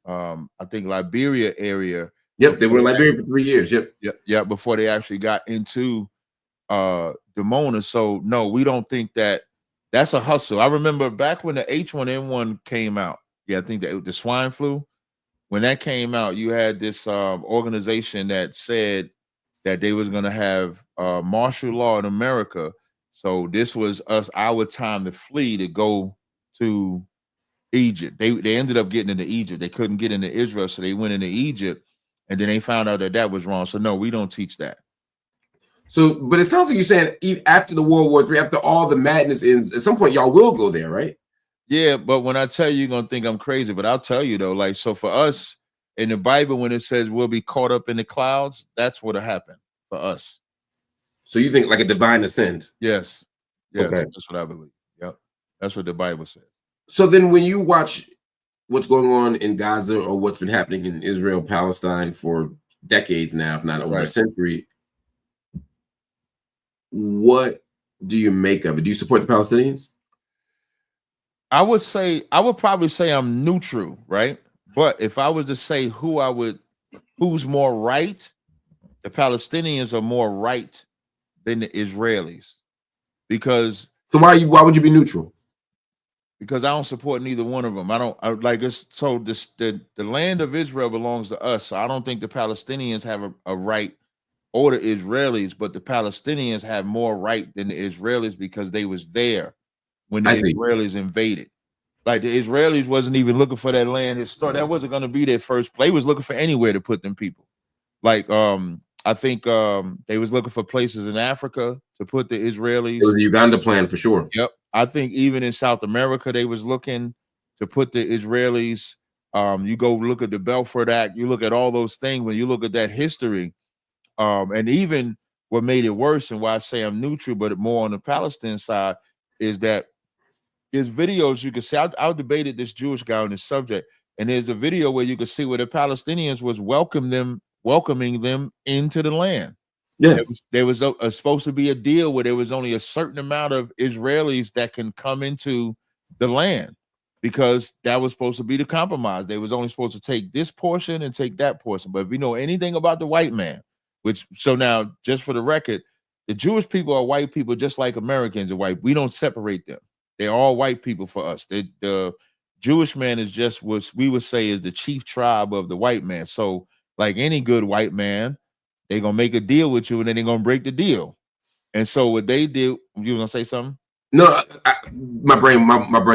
I think Liberia area. Yep, they were in Liberia for 3 years. Yep. Yeah, before they actually got into Demona. So no, we don't think that that's a hustle. I remember back when the H1N1 came out. Yeah, I think that the swine flu, when that came out, you had this organization that said that they was gonna have martial law in America. So this was our time to flee to go to Egypt. They ended up getting into Egypt. They couldn't get into Israel, so they went into Egypt, and then they found out that that was wrong. So no, we don't teach that. So, but it sounds like you're saying after the World War III, after all the madness ends, at some point y'all will go there, right? Yeah, but when I tell you, you're gonna think I'm crazy. But I'll tell you though, like, so for us in the Bible, when it says we'll be caught up in the clouds, that's what'll happen for us. So you think like a divine ascent? Yes. Yes, Okay. that's what I believe. Yep. That's what the Bible says. So then when you watch what's going on in Gaza or what's been happening in Israel, Palestine for decades now, if not over a century, what do you make of it? Do you support the Palestinians? I would probably say I'm neutral, right? But if I was to say who's more right, the Palestinians are more right than the Israelis. Because so why would you be neutral? Because I don't support neither one of them. The land of Israel belongs to us. So I don't think the Palestinians have a right, or the Israelis, but the Palestinians have more right than the Israelis because they was there when the Israelis invaded. Like the Israelis wasn't even looking for that land. That wasn't going to be their first play. They was looking for anywhere to put them people. Like I think they was looking for places in Africa to put the Israelis. It was the Uganda plan for sure. Yep. I think even in South America, they was looking to put the Israelis. You go look at the Balfour Act, you look at all those things, when you look at that history, and even what made it worse, and why I say I'm neutral, but more on the Palestine side, is that there's videos you can see. I debated this Jewish guy on this subject, and there's a video where you can see where the Palestinians was welcoming them into the land. Yeah, there was supposed to be a deal where there was only a certain amount of Israelis that can come into the land, because that was supposed to be the compromise. They was only supposed to take this portion and take that portion. But if you know anything about the white man, so now just for the record, the Jewish people are white people just like Americans are white. We don't separate them. They're all white people for us. The Jewish man is just what we would say is the chief tribe of the white man. So like any good white man, they're gonna make a deal with you and then they're gonna break the deal. And so what they did, you were gonna say something? No, my brain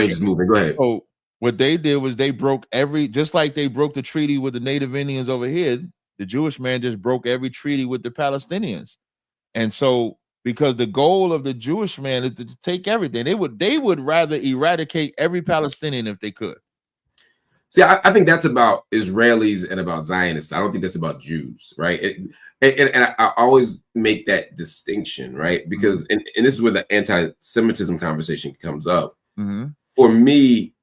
is moving. Go ahead. So what they did was they broke just like they broke the treaty with the Native Indians over here, the Jewish man just broke every treaty with the Palestinians. And so because the goal of the Jewish man is to take everything, they would rather eradicate every Palestinian if they could. See, I think that's about Israelis and about Zionists. I don't think that's about Jews, right? And I always make that distinction, right? Because and this is where the anti-Semitism conversation comes up. For me,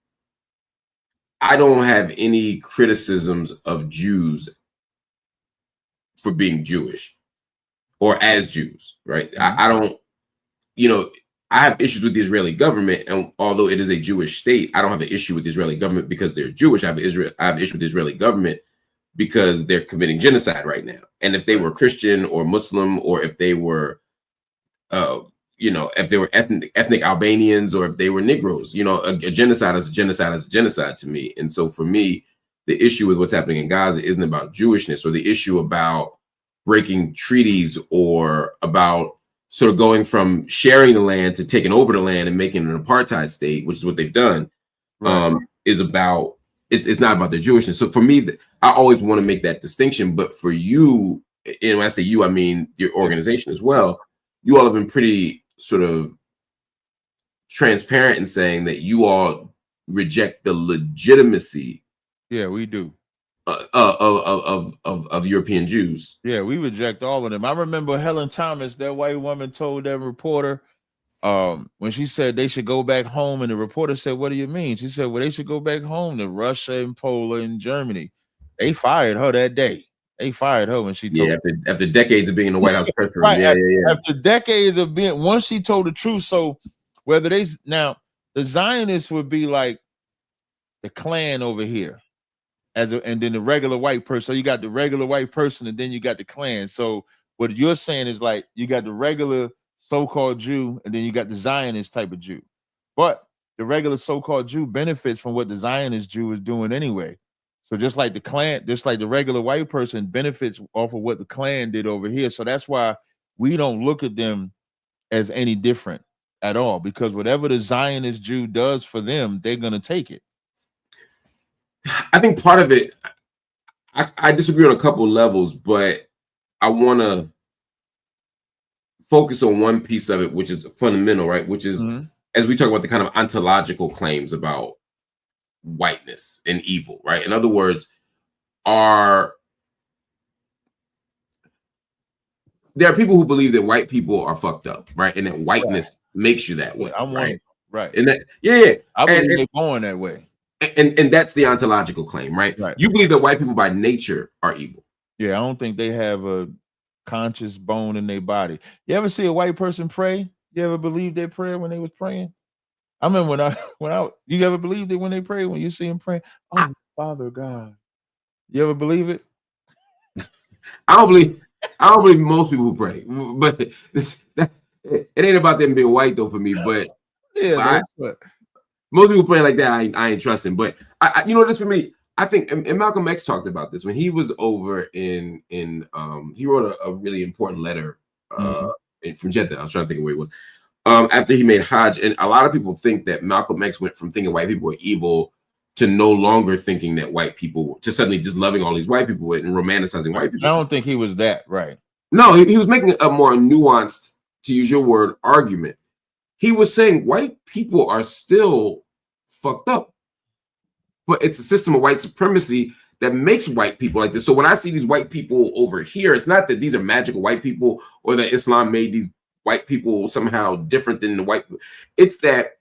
I don't have any criticisms of Jews for being Jewish or as Jews, right? I don't, I have issues with the Israeli government, and although it is a Jewish state, I don't have an issue with the Israeli government because they're Jewish. I have an issue with the Israeli government because they're committing genocide right now. And if they were Christian or Muslim, or if they were, if they were ethnic Albanians, or if they were Negroes, a genocide is a genocide is a genocide to me. And so for me, the issue with what's happening in Gaza isn't about Jewishness, or the issue about breaking treaties, or about sort of going from sharing the land to taking over the land and making an apartheid state, which is what they've done, is about, it's not about their Jewishness. So for me, I always want to make that distinction. But for you, and when I say you, I mean your organization as well, you all have been pretty sort of transparent in saying that you all reject the legitimacy. Yeah, we do. Of European Jews. Yeah, we reject all of them. I remember Helen Thomas, that white woman, told that reporter when she said they should go back home, and the reporter said, "What do you mean?" She said, "Well, they should go back home to Russia and Poland and Germany." They fired her that day. They fired her when she told. After decades of being in the White House press room. Right, after decades of being, once she told the truth. So whether now the Zionists would be like the Klan over here, and then the regular white person. So you got the regular white person, and then you got the Klan. So what you're saying is like you got the regular so-called Jew, and then you got the Zionist type of Jew. But the regular so-called Jew benefits from what the Zionist Jew is doing anyway. So just like the Klan, just like the regular white person benefits off of what the Klan did over here. So that's why we don't look at them as any different at all, because whatever the Zionist Jew does for them, they're going to take it. I think part of it, I disagree on a couple of levels, but I want to focus on one piece of it, which is fundamental, right? Which is, as we talk about the kind of ontological claims about whiteness and evil, right? In other words, there are people who believe that white people are fucked up, right? And that whiteness makes you that way. I'm right? Right. And that, yeah. I believe they're born that way. And that's the ontological claim, right? You believe that white people by nature are evil. Yeah, I don't think they have a conscious bone in their body. You ever see a white person pray? You ever believe their prayer when they was praying? I remember when I you ever believed it when they pray, when you see them praying? Oh, Father God. You ever believe it? I don't believe most people who pray, but it ain't about them being white though for me. But yeah, most people praying like that, I ain't trusting. But I you know, this for me, I think, and Malcolm X talked about this when he was over in he wrote a really important letter from Jeddah. I was trying to think of where it was. After he made Hajj, and a lot of people think that Malcolm X went from thinking white people were evil to no longer thinking that white people, to suddenly just loving all these white people and romanticizing white people. I don't think he was that, right? No, he was making a more nuanced, to use your word, argument. He was saying white people are still fucked up, but it's a system of white supremacy that makes white people like this. So when I see these white people over here, it's not that these are magical white people or that Islam made these white people somehow different than the white. It's that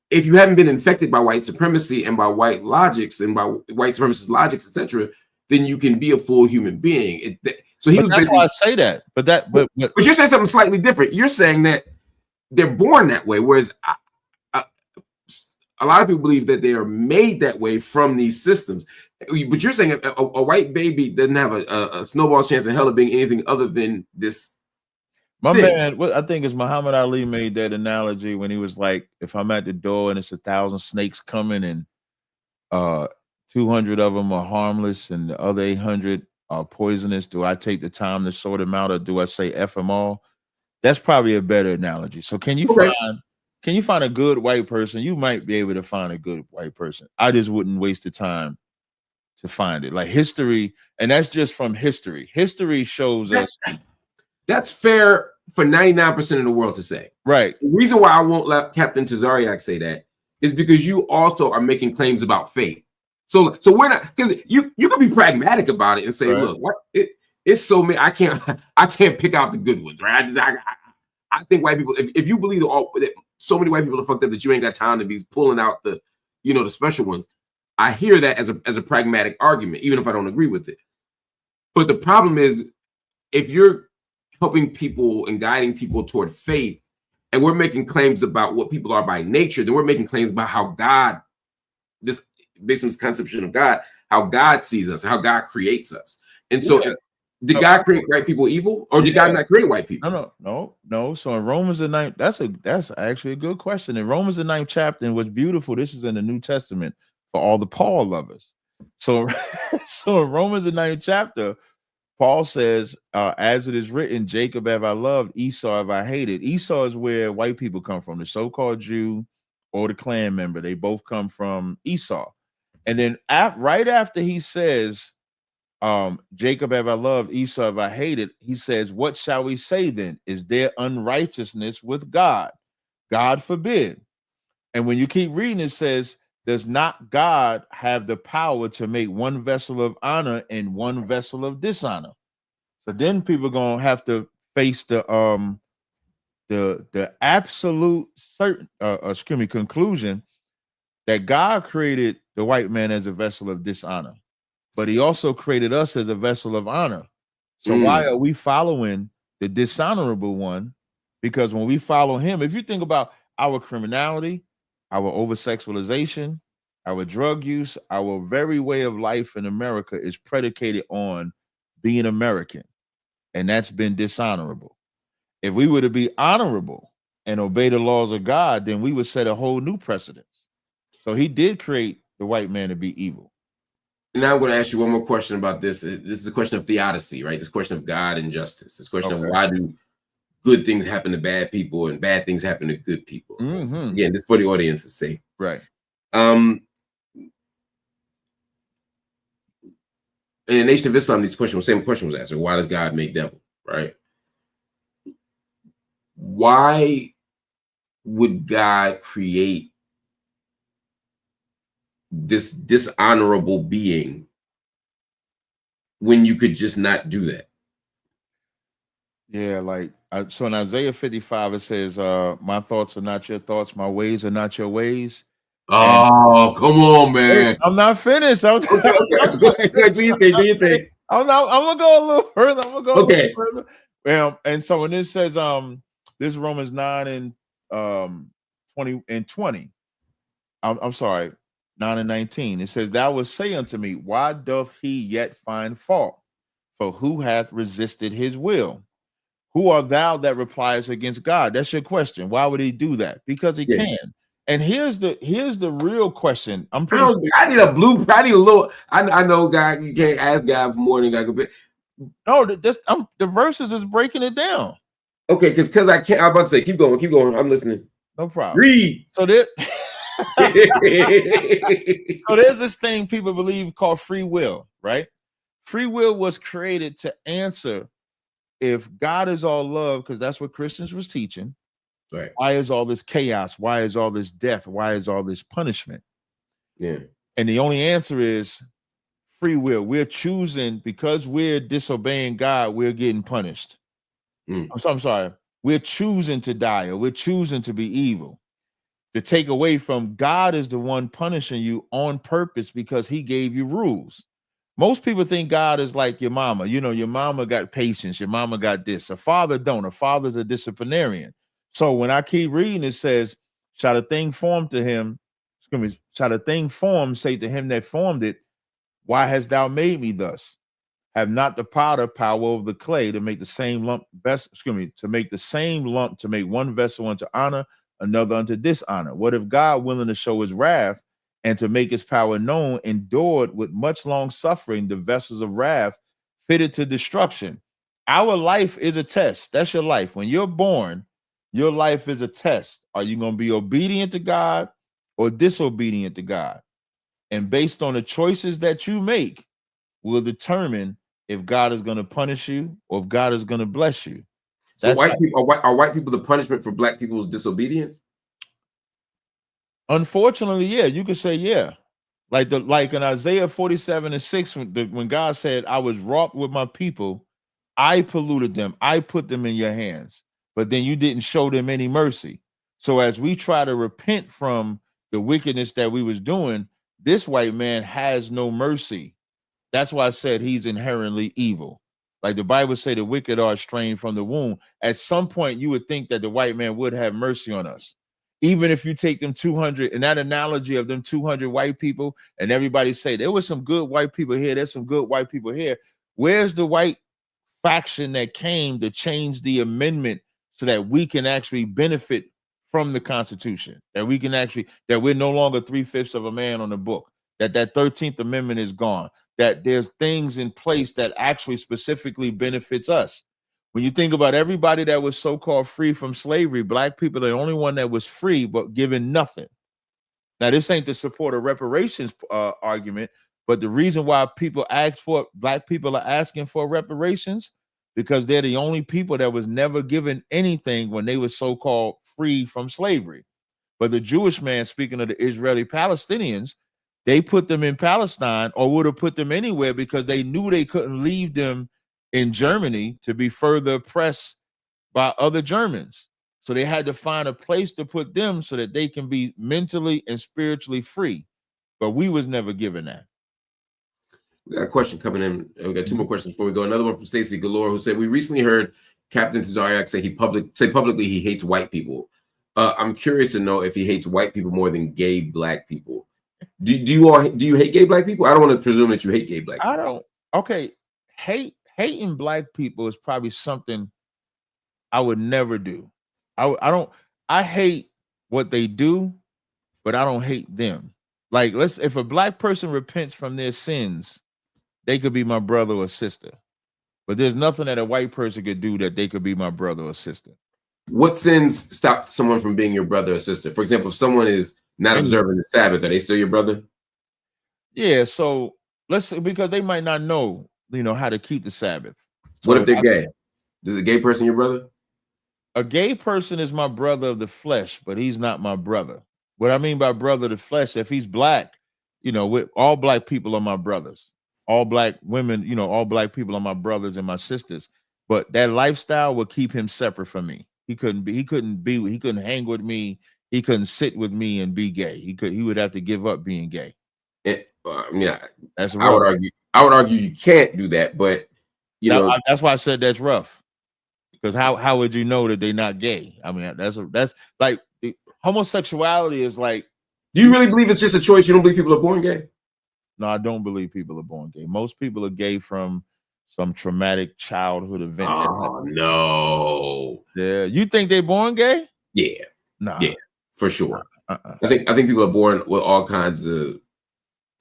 if you haven't been infected by white supremacy and by white logics and by white supremacist logics, etc., then you can be a full human being. So he was that's why I say that. But you're saying something slightly different. You're saying that they're born that way, whereas a lot of people believe that they are made that way from these systems. But you're saying a white baby doesn't have a snowball's chance in hell of being anything other than this. My man, I think it's Muhammad Ali made that analogy when he was like, if I'm at the door and it's 1,000 snakes coming and 200 of them are harmless and the other 800 are poisonous, do I take the time to sort them out, or do I say F them all? That's probably a better analogy. So can you find a good white person? You might be able to find a good white person. I just wouldn't waste the time to find it. Like history, and that's just from history. History shows us. That's fair for 99% of the world to say. Right. The reason why I won't let Captain Tazaryach say that is because you also are making claims about faith. So we're not, because you can be pragmatic about it and say, look, what it's so many. I can't pick out the good ones, right? I think white people, if you believe that so many white people are fucked up that you ain't got time to be pulling out the special ones, I hear that as a pragmatic argument, even if I don't agree with it. But the problem is, if you're helping people and guiding people toward faith, and we're making claims about what people are by nature, then we're making claims about how God, based on this conception of God, how God sees us and how God creates us. And so did God create white people evil, or did God not create white people? No. So in Romans the 9th, that's actually a good question. In Romans the 9th chapter, and what's beautiful, this is in the New Testament for all the Paul lovers. So in Romans the 9th chapter, Paul says, as it is written, Jacob have I loved, Esau have I hated. Esau is where white people come from, the so-called Jew or the Klan member. They both come from Esau. And then right after he says, Jacob have I loved, Esau have I hated, he says, what shall we say then? Is there unrighteousness with God? God forbid. And when you keep reading, it says, does not God have the power to make one vessel of honor and one vessel of dishonor? So then people are gonna have to face the absolute conclusion that God created the white man as a vessel of dishonor, but he also created us as a vessel of honor. So why are we following the dishonorable one? Because when we follow him, if you think about our criminality, our over-sexualization, our drug use, our very way of life in America is predicated on being American, and that's been dishonorable. If we were to be honorable and obey the laws of God, then we would set a whole new precedence. So he did create the white man to be evil. Now I'm going to ask you one more question about this. This is a question of theodicy, right? This question of God and justice. This question of why do good things happen to bad people and bad things happen to good people. Again, this is for the audience's sake. Right. In the Nation of Islam, the same question was asked. Why does God make devil? Right? Why would God create this dishonorable being when you could just not do that? Yeah, like so in Isaiah 55, it says, my thoughts are not your thoughts, my ways are not your ways. Oh, come on, man. Hey, I'm not finished. Okay. Go ahead. Do you think? I'm gonna go a little further. I'm gonna go a little further. And so when this says this Romans 9 and 20. I'm sorry, 9 and 19. It says, thou wilt say unto me, why doth he yet find fault? For who hath resisted his will? Who art thou that replies against God? That's your question. Why would he do that? Because he can. And here's the real question. I need a blueprint. I need a little. I know God. You can't ask God for more than God could be. No, the verses is breaking it down. Okay, because I can't. I'm about to say, keep going. I'm listening. No problem. Read. So there. So there's this thing people believe called free will, right? Free will was created to answer if God is all love, because that's what Christians was teaching. Right. Why is all this chaos? Why is all this death? Why is all this punishment? Yeah. And the only answer is free will. We're choosing, because we're disobeying God, we're getting punished. I'm sorry. We're choosing to die, or we're choosing to be evil. To take away from God is the one punishing you on purpose because he gave you rules. Most people think God is like your mama. You know, your mama got patience. Your mama got this. A father don't. A father's a disciplinarian. So when I keep reading, it says, shall a thing formed to him, shall a thing formed say to him that formed it, why hast thou made me thus? Have not the potter power of the clay to make the same lump to make the same lump, to make one vessel unto honor, another unto dishonor? What if God, willing to show his wrath and to make his power known, endured with much long suffering the vessels of wrath fitted to destruction? Our life is a test. That's your life. When you're born, your life is a test. Are you going to be obedient to God or disobedient to God? And based on the choices that you make will determine if God is going to punish you or if God is going to bless you. So are white people the punishment for black people's disobedience? Unfortunately, yeah, you could say yeah. Like in Isaiah 47 and 6, when God said, I was wroth with my people, I polluted them, I put them in your hands, but then you didn't show them any mercy. So as we try to repent from the wickedness that we was doing, this white man has no mercy. That's why I said he's inherently evil. Like the Bible say, the wicked are estranged from the womb. At some point, you would think that the white man would have mercy on us. Even if you take them 200, and that analogy of them 200 white people, and everybody say there was some good white people here, there's some good white people here. Where's the white faction that came to change the amendment so that we can actually benefit from the Constitution? That we can actually, that we're no longer 3/5 of a man on the book, that 13th Amendment is gone, that there's things in place that actually specifically benefits us. When you think about everybody that was so-called free from slavery, black people are the only one that was free but given nothing. Now, this ain't to support a reparations argument, but the reason why black people are asking for reparations, because they're the only people that was never given anything when they were so-called free from slavery. But the Jewish man, speaking of the Israeli Palestinians, they put them in Palestine, or would have put them anywhere, because they knew they couldn't leave them in Germany to be further oppressed by other Germans. So they had to find a place to put them so that they can be mentally and spiritually free. But we was never given that. We got a question coming in. We got two more questions before we go. Another one from Stacy Galore, who said, we recently heard Captain Tazaryach say publicly he hates white people. I'm curious to know if he hates white people more than gay black people. Do you hate gay black people? I don't want to presume that you hate gay black people. I don't. Okay, hating black people is probably something I would never do. I don't. I hate what they do, but I don't hate them. Like, if a black person repents from their sins, they could be my brother or sister. But there's nothing that a white person could do that they could be my brother or sister. What sins stop someone from being your brother or sister? For example, if someone is not observing the Sabbath, are they still your brother? Yeah, so because they might not know, how to keep the Sabbath. So what if they're gay? Is a gay person your brother? A gay person is my brother of the flesh, but he's not my brother. What I mean by brother of the flesh, if he's black, all black people are my brothers. All black women, all black people are my brothers and my sisters. But that lifestyle will keep him separate from me. He couldn't hang with me. He couldn't sit with me and be gay. He would have to give up being gay. That's rough. I would argue you can't do that, but that's why I said that's rough. Because how would you know that they're not gay? I mean, that's like homosexuality is like. Do you really believe it's just a choice? You don't believe people are born gay? No, I don't believe people are born gay. Most people are gay from some traumatic childhood event. Oh no! Yeah, you think they're born gay? Yeah, nah, yeah, for sure. I think people are born with all kinds of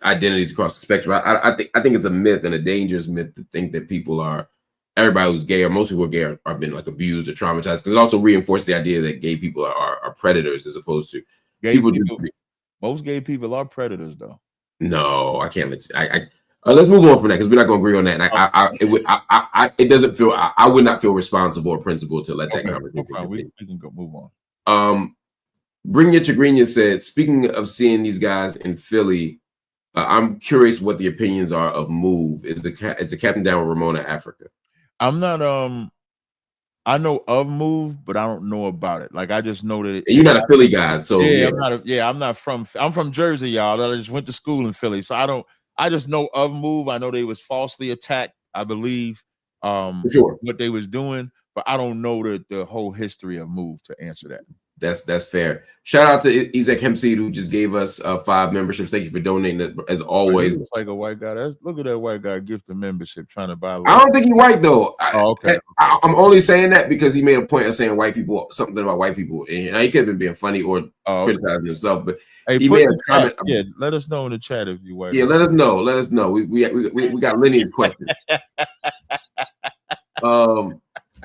identities across the spectrum. I think it's a myth and a dangerous myth to think that everybody who's gay or most people who are gay are been like abused or traumatized, because it also reinforces the idea that gay people are predators as opposed to people. Most gay people are predators, though. No, I can't let you. Let's move on from that because we're not going to agree on that. And it doesn't feel. I would not feel responsible or principled to let that conversation. No, we can go move on. Bring Your Chagrinia said, speaking of seeing these guys in Philly, I'm curious what the opinions are of Move. Is the Captain Down with Ramona Africa? I'm not. I know of Move, but I don't know about it. Like, I just know that you're not a Philly guy, so yeah. I'm from Jersey, y'all. I just went to school in Philly, so I just know of Move. I know they was falsely attacked, I believe. Sure. What they was doing, but I don't know the whole history of Move to answer that. That's fair. Shout out to Isaac Hempseed, who just gave us 5 memberships. Thank you for donating, as always. Looks like a white guy. Look at that white guy gift a membership trying to buy. I don't think he's white though. Okay. I'm only saying that because he made a point of saying something about white people, and he could have been being funny or criticizing himself. But he made a comment. Yeah, let us know in the chat if you white. Yeah, let us know. Let us know. We got lineage questions.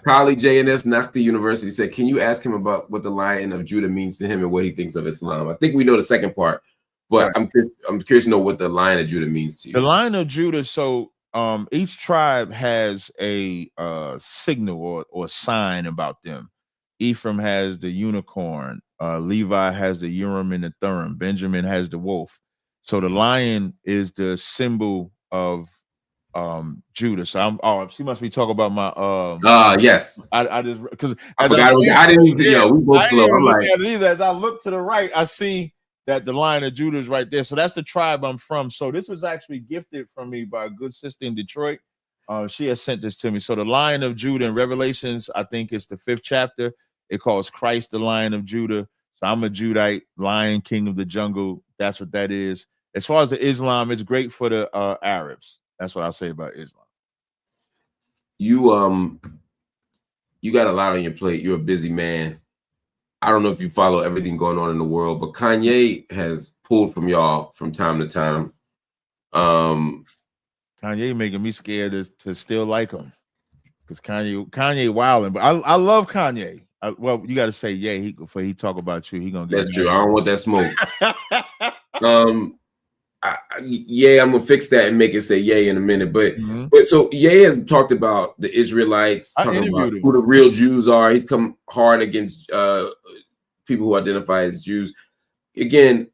Kali JNS Nakhti University said, can you ask him about what the Lion of Judah means to him and what he thinks of Islam? I think we know the second part, but right. I'm curious to know what the Lion of Judah means to you. The Lion of Judah, so each tribe has a signal or sign about them. Ephraim has the unicorn, Levi has the Urim and the Thummim, Benjamin has the wolf. So the lion is the symbol of Judah. So she must be talking about my yes. I just because I forgot I didn't even we both slow. I'm like, either. As I look to the right, I see that the Lion of Judah is right there. So that's the tribe I'm from. So this was actually gifted from me by a good sister in Detroit. She has sent this to me. So the Lion of Judah in Revelations, I think it's the 5th chapter. It calls Christ the Lion of Judah. So I'm a Judite, Lion, King of the Jungle. That's what that is. As far as the Islam, it's great for the Arabs. That's what I'll say about Islam. You got a lot on your plate. You're a busy man. I don't know if you follow everything going on in the world, but Kanye has pulled from y'all from time to time. Kanye making me scared to still like him because Kanye wilding. But I love Kanye. Well, you got to say before he talk about you. He gonna get. That's true. I don't want that smoke. I'm gonna fix that and make it say yay in a minute. But so Ye has talked about the Israelites, talking about who the real Jews are. He's come hard against people who identify as Jews. Again,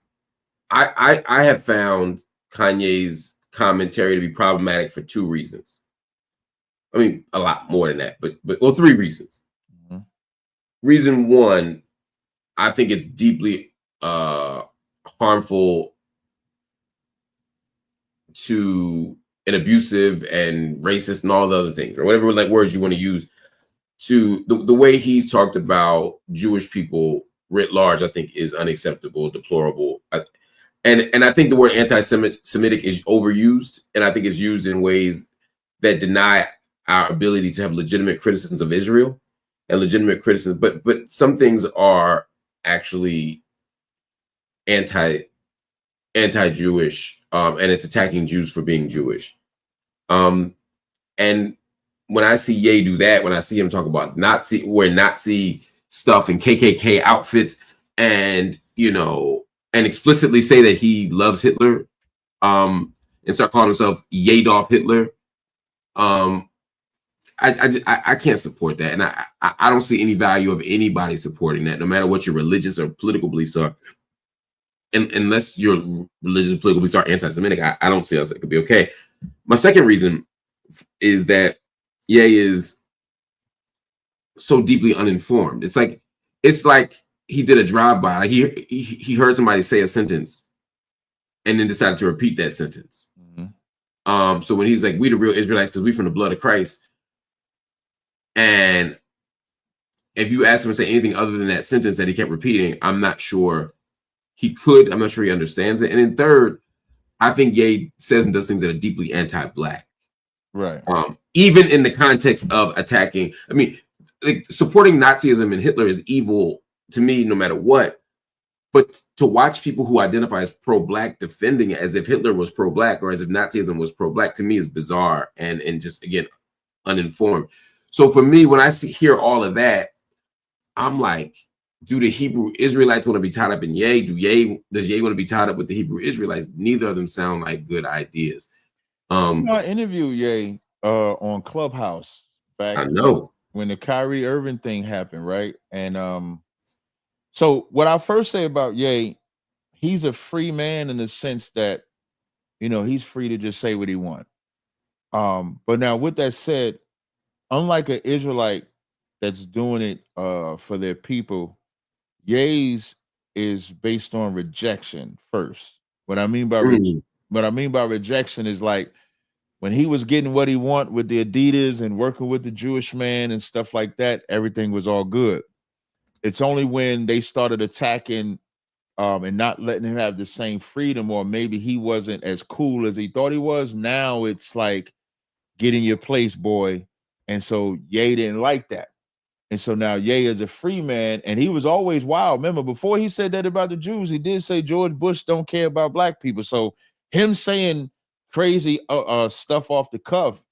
I have found Kanye's commentary to be problematic for 2 reasons. I mean, a lot more than that, but 3 reasons. Reason 1, I think it's deeply harmful to an abusive and racist and all the other things, or whatever words you want to use, to the way he's talked about Jewish people writ large, I think is unacceptable, deplorable. And I think the word anti-Semitic is overused, and I think it's used in ways that deny our ability to have legitimate criticisms of Israel. and legitimate criticism, but some things are actually anti-Jewish, and it's attacking Jews for being Jewish. And when I see Ye do that, when I see him talk about wear Nazi stuff and KKK outfits, and and explicitly say that he loves Hitler, and start calling himself Yadolf Hitler, I can't support that, and I don't see any value of anybody supporting that, no matter what your religious or political beliefs are. And unless your religious and political beliefs are anti-Semitic, I don't see how it could be okay. My second reason is that Ye is so deeply uninformed. It's like he did a drive-by. Like he heard somebody say a sentence and then decided to repeat that sentence. Mm-hmm. So when he's like, "We the real Israelites because we from the blood of Christ," and if you ask him to say anything other than that sentence that he kept repeating, I'm not sure he could. I'm not sure he understands it. And then third, I think Ye says and does things that are deeply anti-Black. Right. Even in the context of attacking, I mean, like, supporting Nazism and Hitler is evil to me, no matter what. But to watch people who identify as pro-Black defending it as if Hitler was pro-Black or as if Nazism was pro-Black, to me is bizarre and just, again, uninformed. So for me, when I hear all of that, I'm like, do the Hebrew Israelites want to be tied up in Ye? Does Ye want to be tied up with the Hebrew Israelites? Neither of them sound like good ideas. I interviewed Ye on Clubhouse back. I know when the Kyrie Irving thing happened, right? And so what I first say about Ye, he's a free man in the sense that he's free to just say what he wants. But now with that said, unlike an Israelite that's doing it for their people, Ye's is based on rejection first. What I mean by rejection is like when he was getting what he want with the Adidas and working with the Jewish man and stuff like that, everything was all good. It's only when they started attacking and not letting him have the same freedom, or maybe he wasn't as cool as he thought he was. Now it's like, get in your place, boy. And so Ye didn't like that. And so now Ye is a free man, and he was always wild. Remember, before he said that about the Jews, he did say George Bush don't care about Black people. So him saying crazy stuff off the cuff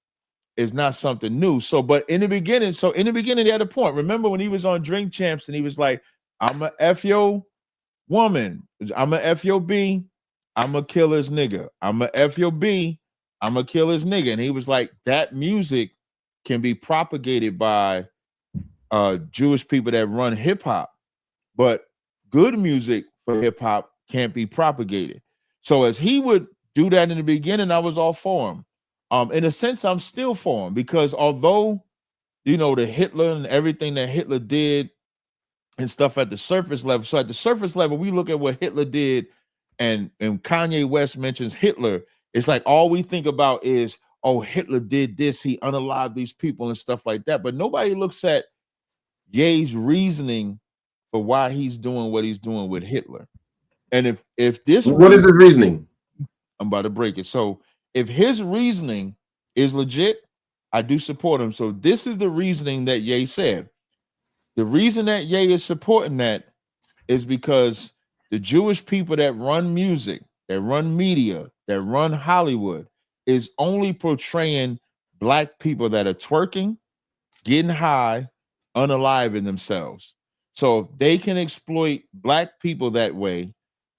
is not something new. So, but in the beginning, he had a point. Remember when he was on Drink Champs and he was like, "I'm a F your woman, I'm a F your B, I'm a kill his nigga. I'm a F your B, I'm a kill his nigga." And he was like, that music can be propagated by Jewish people that run hip hop, but good music for hip hop can't be propagated. So as he would do that in the beginning, I was all for him. In a sense, I'm still for him, because although the Hitler and everything that Hitler did and stuff at the surface level. So at the surface level, we look at what Hitler did, and Kanye West mentions Hitler. It's like all we think about is, oh, Hitler did this, he unalived these people and stuff like that. But nobody looks at Ye's reasoning for why he's doing what he's doing with Hitler. And if this, what is his reasoning? I'm about to break it. So if his reasoning is legit, I do support him. So this is the reasoning that Ye said. The reason that Ye is supporting that is because the Jewish people that run music, that run media, that run Hollywood is only portraying Black people that are twerking, getting high, unaliving themselves. So if they can exploit Black people that way,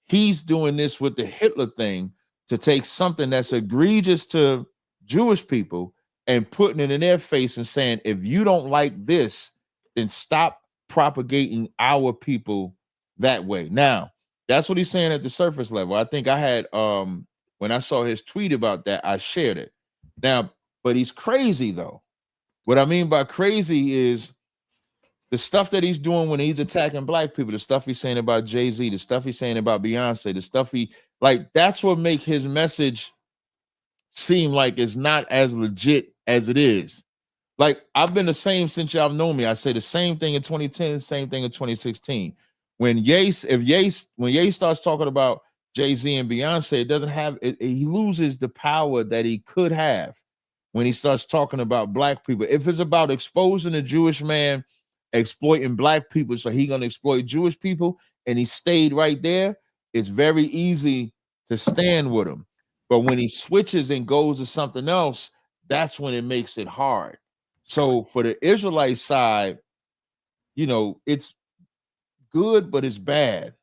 he's doing this with the Hitler thing to take something that's egregious to Jewish people and putting it in their face and saying, if you don't like this, then stop propagating our people that way. Now, that's what he's saying at the surface level. I think I had, when I saw his tweet about that, I shared it. Now, but he's crazy though. What I mean by crazy is the stuff that he's doing when he's attacking Black people, the stuff he's saying about Jay-Z, the stuff he's saying about Beyonce, the stuff that's what makes his message seem like it's not as legit as it is. Like, I've been the same since y'all known me. I say the same thing in 2010, same thing in 2016. When Ye starts talking about Jay-Z and Beyonce, it doesn't have it, he loses the power that he could have when he starts talking about Black people. If it's about exposing a Jewish man exploiting black people, so he gonna exploit Jewish people, and he stayed right there, it's very easy to stand with him. But when he switches and goes to something else, that's when it makes it hard. So for the Israelite side, it's good, but it's bad.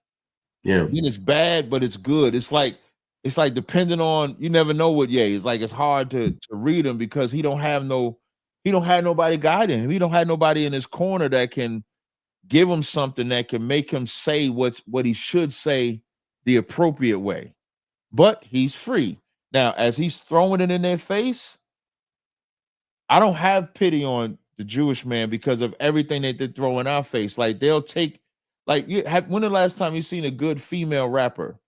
Yeah. Then it's bad, but it's good. It's like depending on, you never know what it's like. It's hard to read him because he don't have nobody guiding him. He don't have nobody in his corner that can give him something that can make him say what he should say the appropriate way. But he's free. Now, as he's throwing it in their face, I don't have pity on the Jewish man because of everything that they throw in our face. Like they'll take, like, when the last time you seen a good female rapper?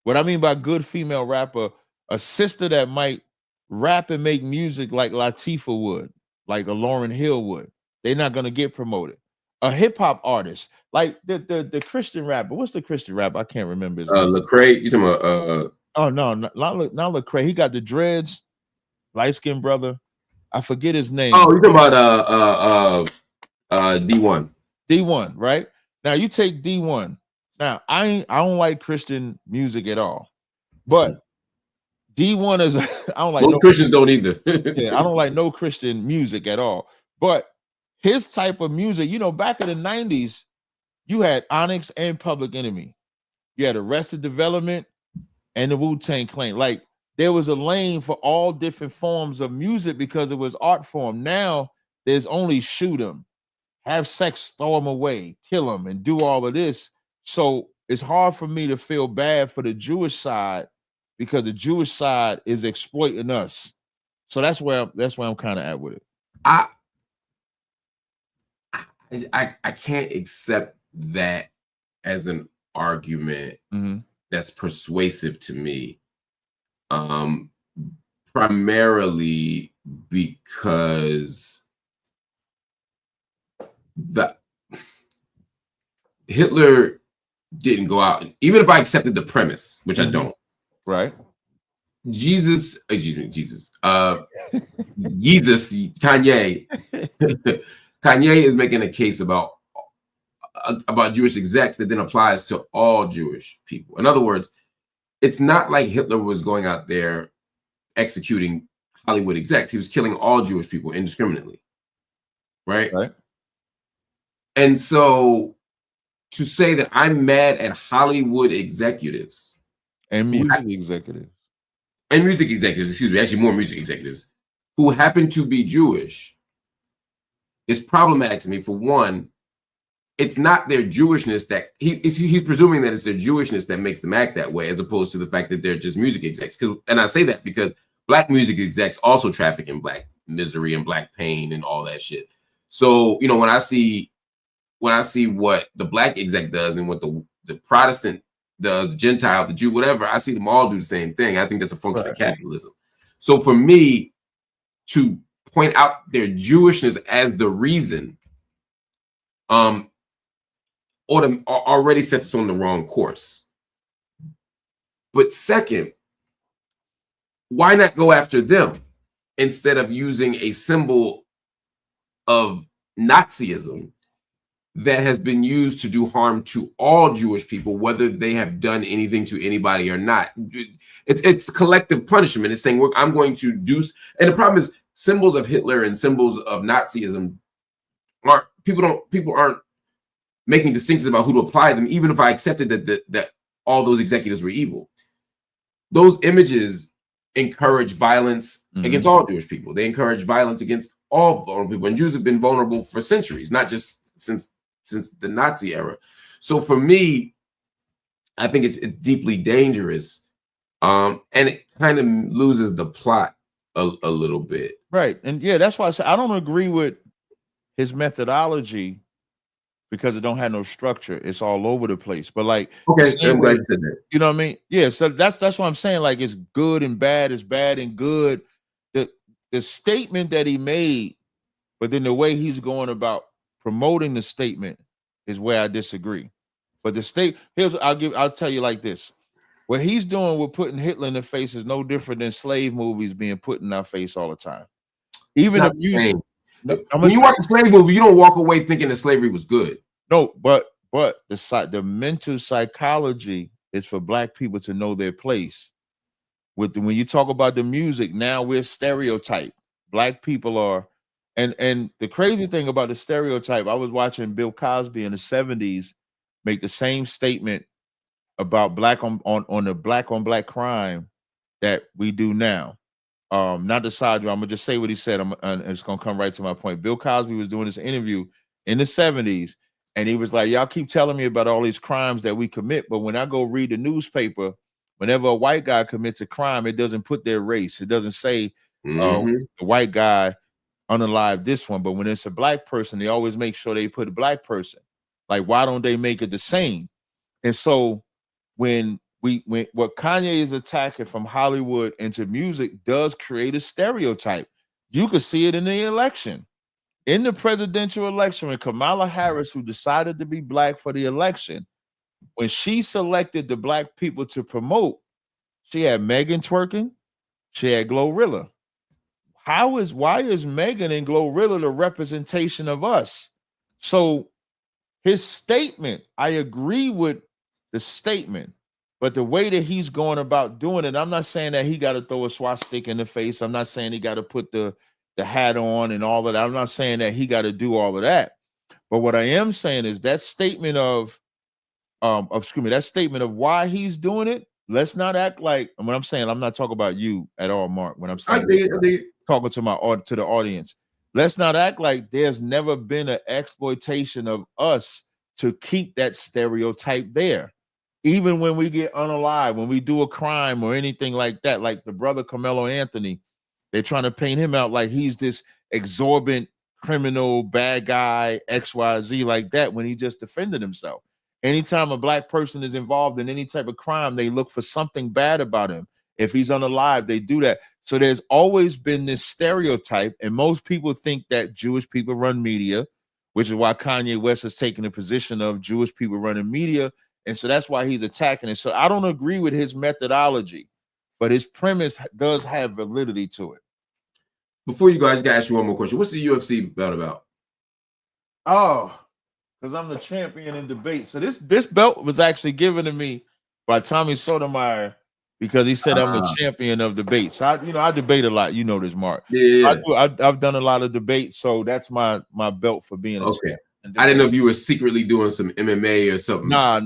What I mean by good female rapper, a sister that might rap and make music like Latifah would, like a Lauryn Hill would. They're not gonna get promoted. A hip hop artist, like the Christian rapper. What's the Christian rapper? I can't remember his name. Lecrae, you talking about Oh no, not Lecrae. He got the dreads, light skinned brother. I forget his name. Oh, you talking about D1. D1, right? Now you take D1. Now I don't like Christian music at all, but D1 is I don't like most Christians don't either. Yeah, I don't like no Christian music at all. But his type of music, back in the 90s, you had Onyx and Public Enemy. You had Arrested Development and the Wu-Tang Clan. Like there was a lane for all different forms of music because it was art form. Now there's only shoot them, have sex, throw them away, kill them, and do all of this. So it's hard for me to feel bad for the Jewish side because the Jewish side is exploiting us. So that's where I'm kind of at with it. I can't accept that as an argument that's persuasive to me. Primarily because Hitler didn't go out, even if I accepted the premise, which I don't. Right. Jesus, Kanye. Kanye is making a case about Jewish execs that then applies to all Jewish people. In other words, it's not like Hitler was going out there executing Hollywood execs. He was killing all Jewish people indiscriminately. Right? And so to say that I'm mad at Hollywood executives and music executives, actually more music executives who happen to be Jewish is problematic to me. For one, it's not their Jewishness that he's presuming that it's their Jewishness that makes them act that way, as opposed to the fact that they're just music execs. And I say that because Black music execs also traffic in Black misery and Black pain and all that shit. So, when I see what the Black exec does and what the Protestant does, the Gentile, the Jew, whatever, I see them all do the same thing. I think that's a function of capitalism. So for me to point out their Jewishness as the reason, already sets us on the wrong course. But second, why not go after them instead of using a symbol of Nazism that has been used to do harm to all Jewish people, whether they have done anything to anybody or not? It's collective punishment. It's saying I'm going to do, and the problem is symbols of Hitler and symbols of Nazism people aren't making distinctions about who to apply them, even if I accepted that all those executives were evil. Those images encourage violence against all Jewish people. They encourage violence against all vulnerable people. And Jews have been vulnerable for centuries, not just since the Nazi era. So for me, I think it's deeply dangerous. And it kind of loses the plot a little bit. Right. And yeah, that's why I say I don't agree with his methodology, because it don't have no structure. It's all over the place. But like, okay, I'm glad you said that. You know what I mean? Yeah. So that's what I'm saying. Like, it's good and bad, it's bad and good. The statement that he made, but then the way he's going about promoting the statement is where I disagree. But I'll tell you like this. What he's doing with putting Hitler in the face is no different than slave movies being put in our face all the time. Even when you watch a slave movie, you don't walk away thinking that slavery was good. No, but the mental psychology is for black people to know their place. When you talk about the music, now we're stereotyped. Black people are, and the crazy thing about the stereotype, I was watching Bill Cosby in the 70s make the same statement about black on the black on black crime that we do now. Not the side, I'm gonna just say what he said. It's gonna come right to my point. Bill Cosby was doing this interview in the 70s, and he was like, y'all keep telling me about all these crimes that we commit, but when I go read the newspaper, whenever a white guy commits a crime, it doesn't put their race. It doesn't say the white guy unalive this one. But when it's a black person, they always make sure they put a black person. Like, why don't they make it the same? And so when what Kanye is attacking from Hollywood into music does create a stereotype. You could see it in the election. In the presidential election, when Kamala Harris, who decided to be black for the election, when she selected the black people to promote, she had Megan twerking, she had Glorilla. Why is Megan and Glorilla the representation of us? So his statement, I agree with the statement, but the way that he's going about doing it, I'm not saying that he got to throw a swastika in the face. I'm not saying he got to put the hat on and all of that. I'm not saying that he got to do all of that. But what I am saying is that statement of why he's doing it. Let's not act like, when I'm saying, I'm not talking about you at all, Mark. When I'm saying, talking to the audience, let's not act like there's never been an exploitation of us to keep that stereotype there. Even when we get unalive, when we do a crime or anything like that, like the brother Carmelo Anthony, they're trying to paint him out like he's this exorbitant criminal, bad guy, XYZ like that, when he just defended himself. Anytime a black person is involved in any type of crime, they look for something bad about him. If he's unalive, they do that. So there's always been this stereotype, and most people think that Jewish people run media, which is why Kanye West has taken the position of Jewish people running media. And so that's why he's attacking it. So I don't agree with his methodology, but his premise does have validity to it. Before you guys, gotta ask you one more question. What's the UFC belt about? Oh, because I'm the champion in debate. So this belt was actually given to me by Tommy Sotomayor because he said I'm the champion of debate. So I debate a lot. You know this, Mark. Yeah. I've done a lot of debates, so that's my belt for being a champion. I didn't know if you were secretly doing some MMA or something. Nah.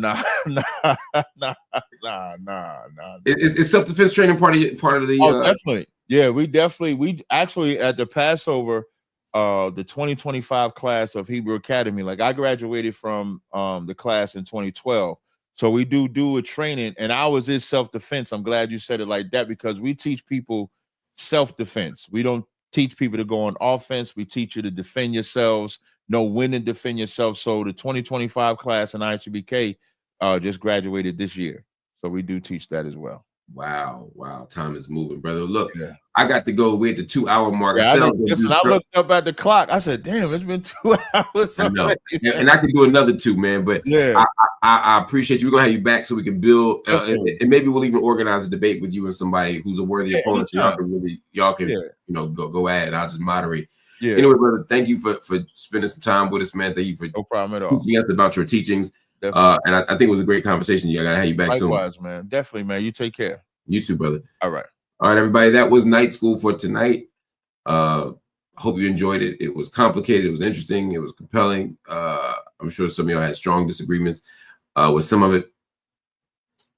Is self-defense training part of the? Oh, definitely. Yeah, we actually at the Passover, the 2025 class of Hebrew Academy. Like I graduated from the class in 2012, so we do a training, and ours is self-defense. I'm glad you said it like that because we teach people self-defense. We don't teach people to go on offense. We teach you to defend yourselves. Know when to defend yourself. So the 2025 class in IHBK just graduated this year. So we do teach that as well. Wow. Time is moving, brother. Look, I got to go. We're at the 2-hour mark. Yeah, I looked up at the clock. I said, damn, it's been 2 hours. I know. And I can do another 2, man. But yeah, I appreciate you. We're going to have you back so we can build. And maybe we'll even organize a debate with you and somebody who's a worthy opponent. So y'all can go at it. I'll just moderate. Yeah. Anyway, brother, thank you for spending some time with us, man. Thank you for no problem at all. Teaching us about your teachings. And I think it was a great conversation. I gotta have you back soon. Likewise, man. Definitely, man. You take care. You too, brother. All right, everybody. That was Night School for tonight. Hope you enjoyed it. It was complicated. It was interesting. It was compelling. I'm sure some of y'all had strong disagreements with some of it,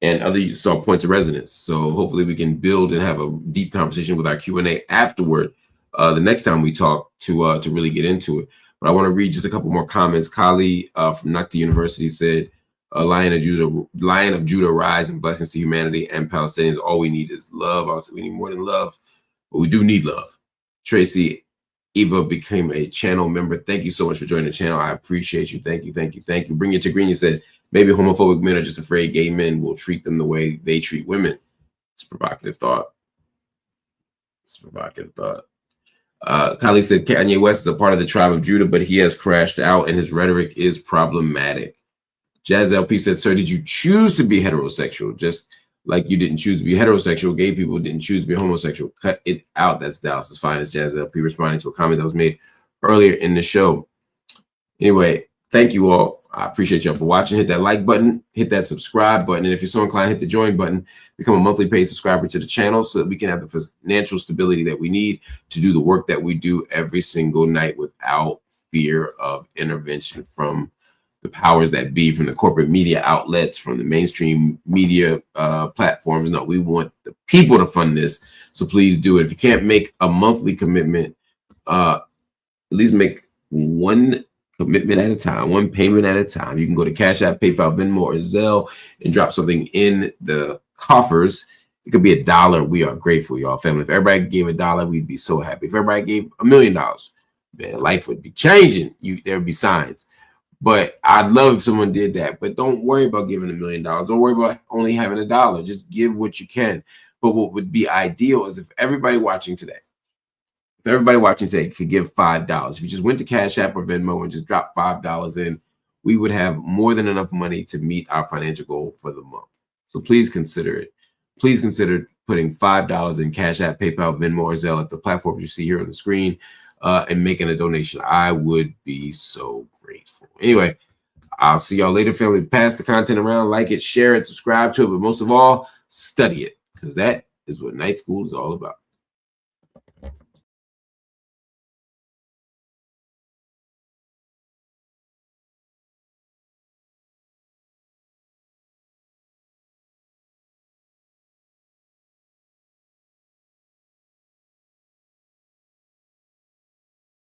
and other saw points of resonance. So hopefully we can build and have a deep conversation with our Q&A afterward. The next time we talk to really get into it. But I want to read just a couple more comments. Kali from Nakta University said, Lion of Judah, rise and blessings to humanity and Palestinians. All we need is love. I would say we need more than love, but we do need love. Tracy Eva became a channel member. Thank you so much for joining the channel. I appreciate you. Thank you. Bring It to Green. You said, maybe homophobic men are just afraid gay men will treat them the way they treat women. It's a provocative thought. Kylie said Kanye West is a part of the tribe of Judah, but he has crashed out and his rhetoric is problematic. Jazz LP said, sir, did you choose to be heterosexual? Just like you didn't choose to be heterosexual, gay people didn't choose to be homosexual. Cut it out. That's Dallas's finest. Jazz LP responding to a comment that was made earlier in the show. Anyway, thank you all. I appreciate y'all for watching. Hit that like button, hit that subscribe button, and if you're so inclined, hit the join button. Become a monthly paid subscriber to the channel so that we can have the financial stability that we need to do the work that we do every single night without fear of intervention from the powers that be, from the corporate media outlets, from the mainstream media platforms. No, we want the people to fund this, so please do it. If you can't make a monthly commitment, at least make one commitment at a time, one payment at a time. You can go to Cash App, PayPal, Venmo, or Zelle and drop something in the coffers. It could be $1. We are grateful, y'all, family. If everybody gave $1, we'd be so happy. If everybody gave $1 million, man, life would be changing. There would be signs. But I'd love if someone did that. But don't worry about giving $1 million. Don't worry about only having $1. Just give what you can. But what would be ideal is if everybody watching today could give $5. If you just went to Cash App or Venmo and just dropped $5 in, we would have more than enough money to meet our financial goal for the month. So please consider it. Please consider putting $5 in Cash App, PayPal, Venmo, or Zelle at the platforms you see here on the screen and making a donation. I would be so grateful. Anyway, I'll see y'all later, family. Pass the content around, like it, share it, subscribe to it, but most of all, study it, because that is what night school is all about.